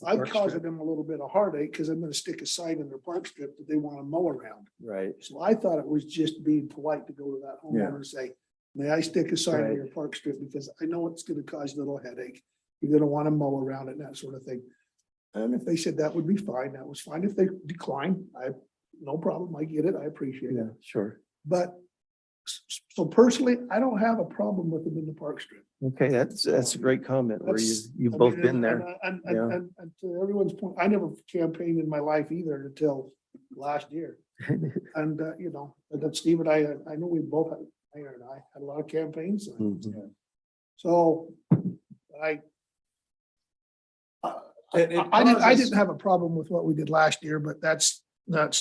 I'm causing them a little bit of heartache because I'm gonna stick a sign in their park strip that they want to mow around. Right. So I thought it was just being polite to go to that homeowner and say, may I stick a sign in Right. your park strip? Because I know it's gonna cause a little headache. You're gonna want to mow around it and that sort of thing. And if they said that would be fine, that was fine. If they decline, no problem. I get it. I appreciate Yeah, it. sure. But so personally, I don't have a problem with them in the park strip. Okay, that's a great comment where That's- you've I both mean, been there. And to everyone's point, I never campaigned in my life either until last year. And, you know, and then Steve and I know we both, Mayor and I, had a lot of campaigns. Mhm. So I It I causes- didn't have a problem with what we did last year, but that's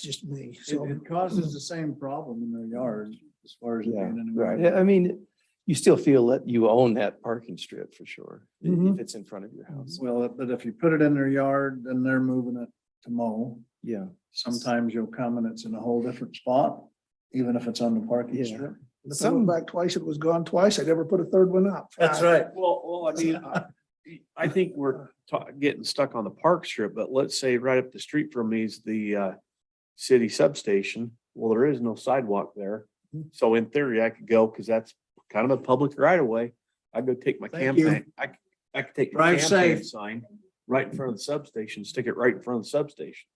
just me. So It causes the same problem in their yard as far as it Yeah, being in a. right. Yeah, I mean, you still feel that you own that parking strip for sure, Mhm. if it's in front of your house. Well, but if you put it in their yard, then they're moving it to mow. Yeah. Sometimes you'll come and it's in a whole different spot, even if it's on the parking Yeah. strip. if I went back twice, it was gone twice. I never put a third one up. right. Well, I mean, I think we're getting stuck on the park strip, but let's say right up the street from me is the city substation. Well, there is no sidewalk there. So in theory, I could go, because that's kind of a public right of way. I go take my Thank you. campaign, I could take my Drive campaign safe. sign right in front of the substation, stick it right in front of the substation.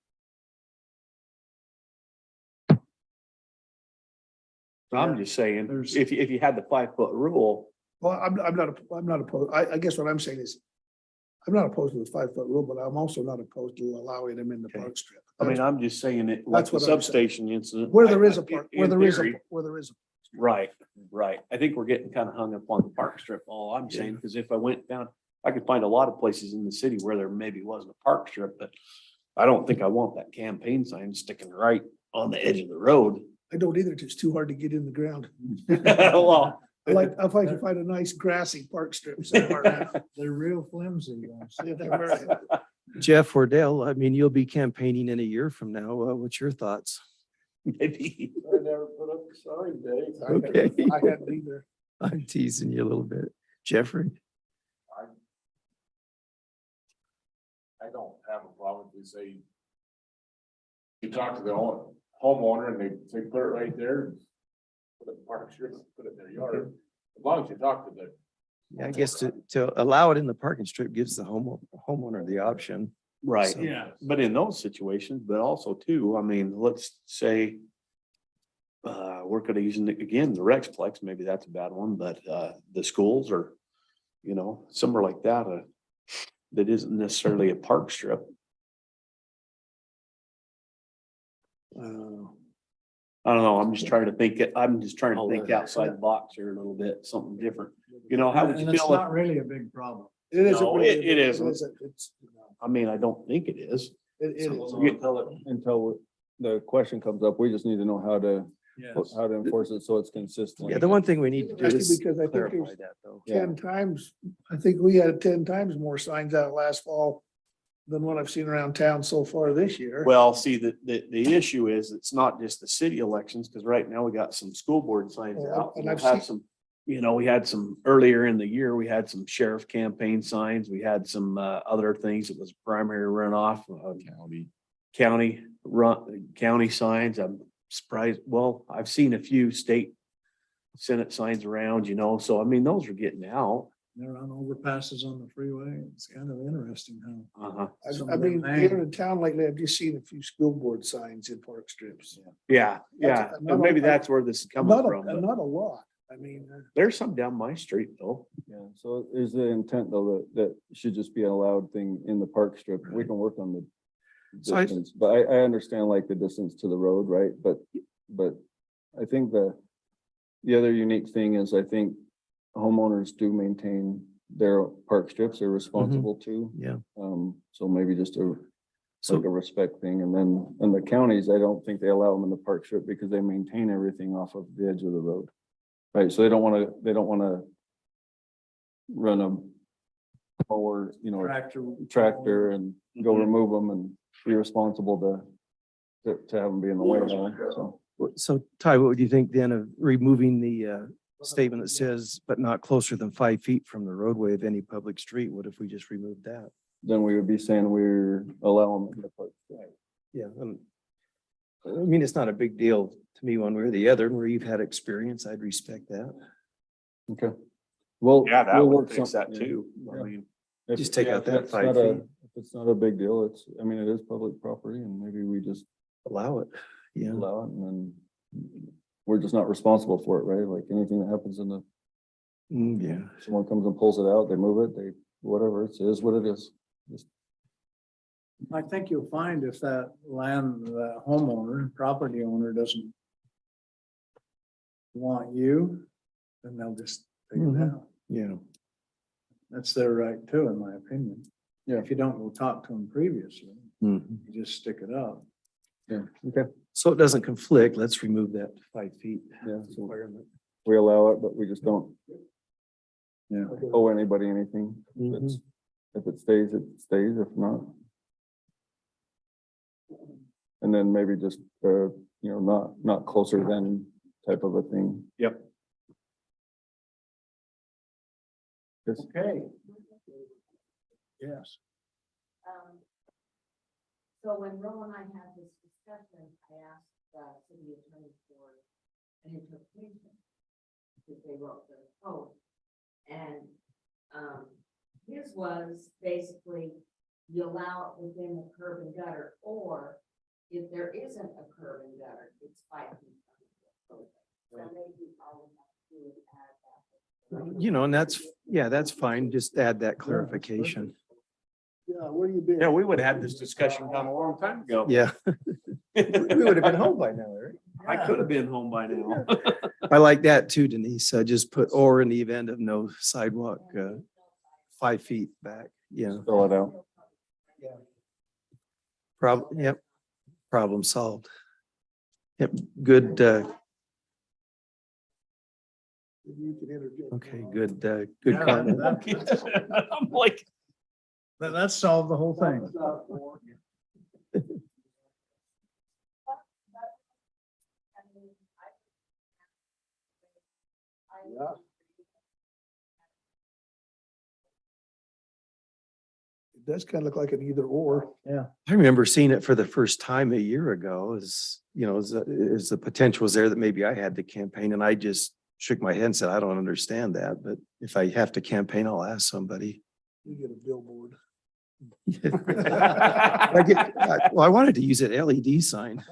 So I'm just saying, There's- if you had the 5-foot rule, Well, I'm not opposed. I guess what I'm saying is, I'm not opposed to the 5-foot rule, but I'm also not opposed to allowing them in the Okay. park strip. I mean, I'm just saying it, like That's the what I'm saying. substation incident. Where there is a I- park, in where there is a, theory, where there is. Right, right. I think we're getting kind of hung up on the park strip, all I'm saying, because if I went down, I could find a lot of places in the city where there maybe wasn't a park strip, but I don't think I want that campaign sign sticking right on the edge of the road. I don't either. It's too hard to get in the ground. Well, I'd like to find a nice grassy park strip somewhere. They're real flimsy. ones. Yeah, they're very- Jeff Wardell, I mean, you'll be campaigning in a year from now. What's your thoughts? maybe. I never put up a sign, Dave. Okay. I hadn't either. I'm teasing you a little bit. Jeffrey? I don't have a problem if we say. You talk to the homeowner and they say, put it right there. Put it in park strip, put it in their yard, as long as you talk to the. Yeah, I guess to allow it in the parking strip gives the homeowner the option. Right, So- Yeah. but in those situations, but also too, I mean, let's say. We're gonna use, again, the Rexplex, maybe that's a bad one, but the schools or, somewhere like that, that isn't necessarily a park strip. I don't know, I'm just trying to think, outside the box here a little bit, something different. How would you And it's feel? not really a big problem. It isn't. No, really- it isn't. It's, I mean, I don't think it is. it is. Until the question comes up, we just need to know how to Yes. enforce it so it's consistent. Yeah, the one thing we need to do Especially is because I think clarify there's that though. 10 times, I think we had 10 times more signs out last fall than what I've seen around town so far this year. Well, see, the issue is, it's not just the city elections, because right now we got some school board signs Well, out. and We'll I've have seen- some, we had some earlier in the year, we had some sheriff campaign signs, we had some other things. It was primary runoff, county signs. I'm surprised. Well, I've seen a few state senate signs around, so I mean, those are getting out. They're on overpasses on the freeway. It's kind of interesting how. Uh-huh. some I of them mean, hang. here in town lately, I've just seen a few school board signs in park strips. Yeah, That's- but maybe that's where this is coming Not from. a, but not a lot. I mean, There's some down my street though. Yeah, so is the intent though that it should just be an allowed thing in the park strip? We can work on the So I- distance, but I understand like the distance to the road, right? But I think the other unique thing is I think homeowners do maintain their park strips. They're responsible to. Yeah. So maybe just So- like a respect thing. And then in the counties, I don't think they allow them in the park strip because they maintain everything off of the edge of the road. Right, so they don't wanna run a mower, tractor and go Mhm. remove them and be responsible to have them be in the way. So So Ty, what would you think then of removing the statement that says, but not closer than 5 feet from the roadway of any public street? What if we just removed that? then we would be saying we're allowing them in the park. Yeah. I mean, it's not a big deal to me one way or the other, and where you've had experience, I'd respect that. Okay. Well. Yeah, that we'll would work fix that something- too. I Yeah. mean, If- Just take yeah, out if that it's 5 not a- feet. If it's not a big deal, it is public property and maybe we just Allow it. Yeah. allow it and then we're just not responsible for it, right? Like anything that happens in the, Yeah. someone comes and pulls it out, they move it, whatever, it is what it is. Just I think you'll find if that the homeowner, property owner doesn't want you, then they'll just take it Mhm. down. Yeah. That's their right too, in my opinion. Yeah. If you don't go talk to them previously, Mhm. you just stick it up. Yeah, okay, So it doesn't conflict. Let's remove that 5 feet. yeah, so requirement. we allow it, but we just don't Yeah. owe anybody anything. If it stays, it stays, if not. And then maybe just, not closer than type of a thing. Yep. Okay. Yes. So when Ro and I had this discussion, I asked the city attorney for an interpretation. Because they wrote the code. And, his was basically, you allow it within the curb and gutter, or if there isn't a curb and gutter, it's 5 feet. from the road. So maybe all we have to do is add that. You know, and that's, yeah, that's fine. Just add that clarification. Yeah, where you been? Yeah, we would have had this discussion done a long time ago. Yeah. We would have been home by now, Eric. I Yeah. could have been home by now. I like that too, Denise. Just put or in the event of no sidewalk, 5 feet back. Yeah. Fill it out. Yep. Problem solved. Yep, good, You can interject. okay, good, good Yeah, comment. I'm like, That solved the whole thing. Yeah. It does kind of look like an either or. I remember seeing it for the first time a year ago is, you know, is the potential was there that maybe I had to campaign and I just shook my head and said, I don't understand that, but if I have to campaign, I'll ask somebody. You get a billboard. Well, I wanted to use an LED sign.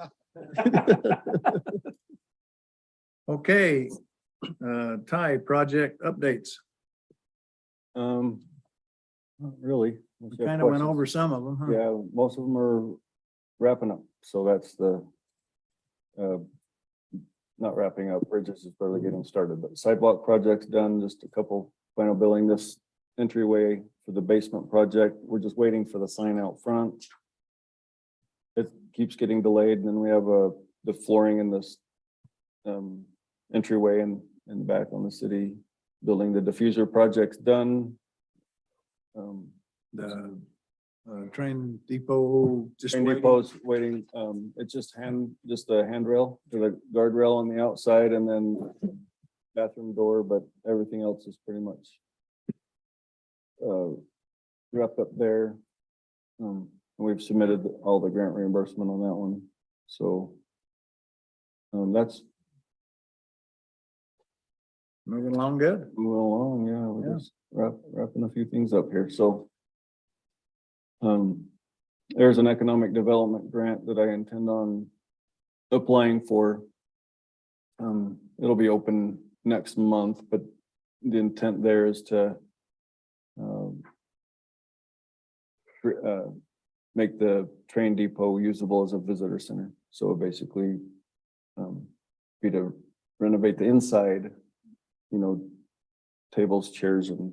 Okay, Ty, project updates. Not really. We kind of went over some of them, huh? Yeah, most of them are wrapping up, so that's the not wrapping up, bridges is barely getting started, but sidewalk project's done, just a couple final billing this entryway for the basement project. We're just waiting for the sign out front. It keeps getting delayed, and then we have the flooring in this entryway and the back on the city building. The diffuser project's done. The train depot, just Train waiting. depot's waiting, it's just the handrail, or the guardrail on the outside and then bathroom door, but everything else is pretty much wrapped up there. We've submitted all the grant reimbursement on that one, so that's Moving along good. moving along, yeah, we're Yeah. just wrapping a few things up here, so. There's an economic development grant that I intend on applying for. It'll be open next month, but the intent there is to make the train depot usable as a visitor center. So basically, be to renovate the inside, you know, tables, chairs, and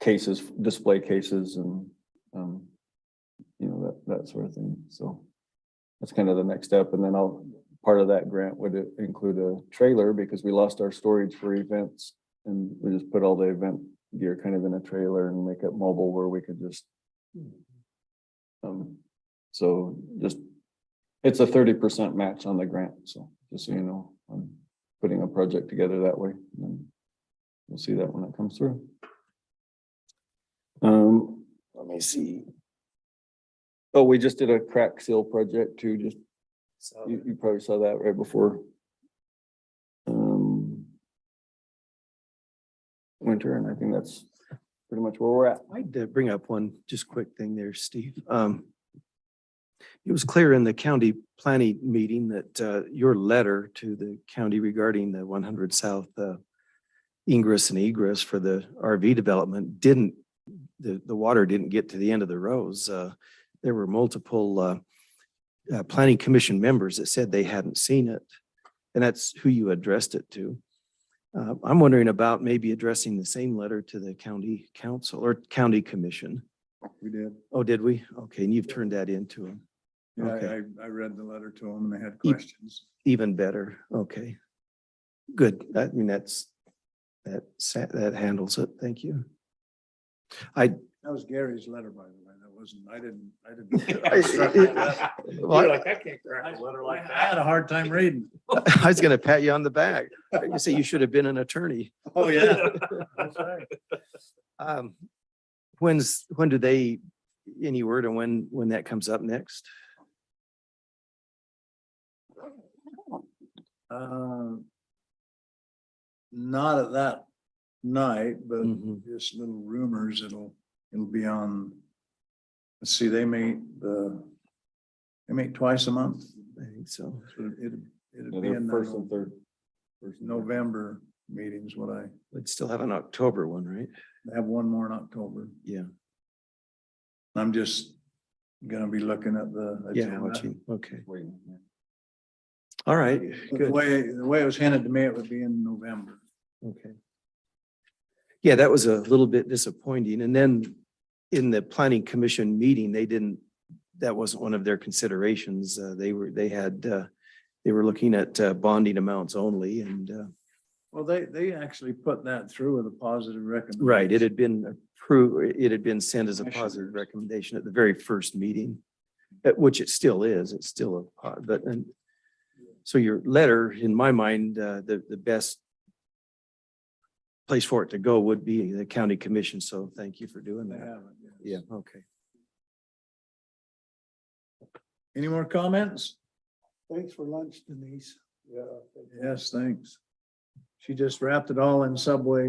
cases, display cases, and you know, that sort of thing. So that's kind of the next step. And then part of that grant would include a trailer, because we lost our storage for events, and we just put all the event gear kind of in a trailer and make it mobile where we could just so just, it's a 30% match on the grant. So just so you know, I'm putting a project together that way, and then we'll see that when it comes through. Let me see. Oh, we just did a crack seal project too, just, you probably saw that right before. Winter, and I think that's pretty much where we're at. I'd bring up one just quick thing there, Steve. It was clear in the county planning meeting that your letter to the county regarding the 100 South ingress and egress for the RV development the water didn't get to the end of the rows. There were multiple planning commission members that said they hadn't seen it, and that's who you addressed it to. I'm wondering about maybe addressing the same letter to the county council or county commission. We did. Oh, did we? Okay, and you've turned that into them. Yeah, Okay. I read the letter to them and they had questions. Even better. Okay. Good. I mean, that handles it. Thank you. That was Gary's letter, by the way. That wasn't, I didn't. Well, I can't crack a letter like I had a hard time reading. I was gonna pat you on the back. You say you should have been an attorney. Oh, yeah. That's right. when do they, any word on when that comes up next? Not at that night, but Mhm. just little rumors, it'll be on. Let's see, they meet twice a month. I think so. So it'd Yeah, be they're in first the and third. First and third. November meetings, what I We'd still have an October one, right? have one more in October. Yeah. I'm just gonna be looking at the Yeah, agenda. watching. Okay. Waiting, yeah. All right, The good. way it was handed to me, it would be in November. Okay. Yeah, that was a little bit disappointing. And then in the planning commission meeting, that wasn't one of their considerations. They were looking at bonding amounts only and, Well, they actually put that through with a positive recommendation. right, it had been approved, it had been sent as a positive Commissioners. recommendation at the very first meeting, which it still is. It's still and so your letter, in my mind, the best place for it to go would be the county commission. So thank you for doing They that. haven't. Yeah, yes. okay. Any more comments? Thanks for lunch, Denise. Yeah. Yes, thanks. She just wrapped it all in Subway.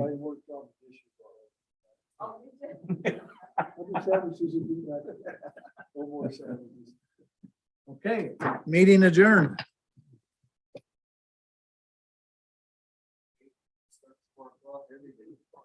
Okay, meeting adjourned.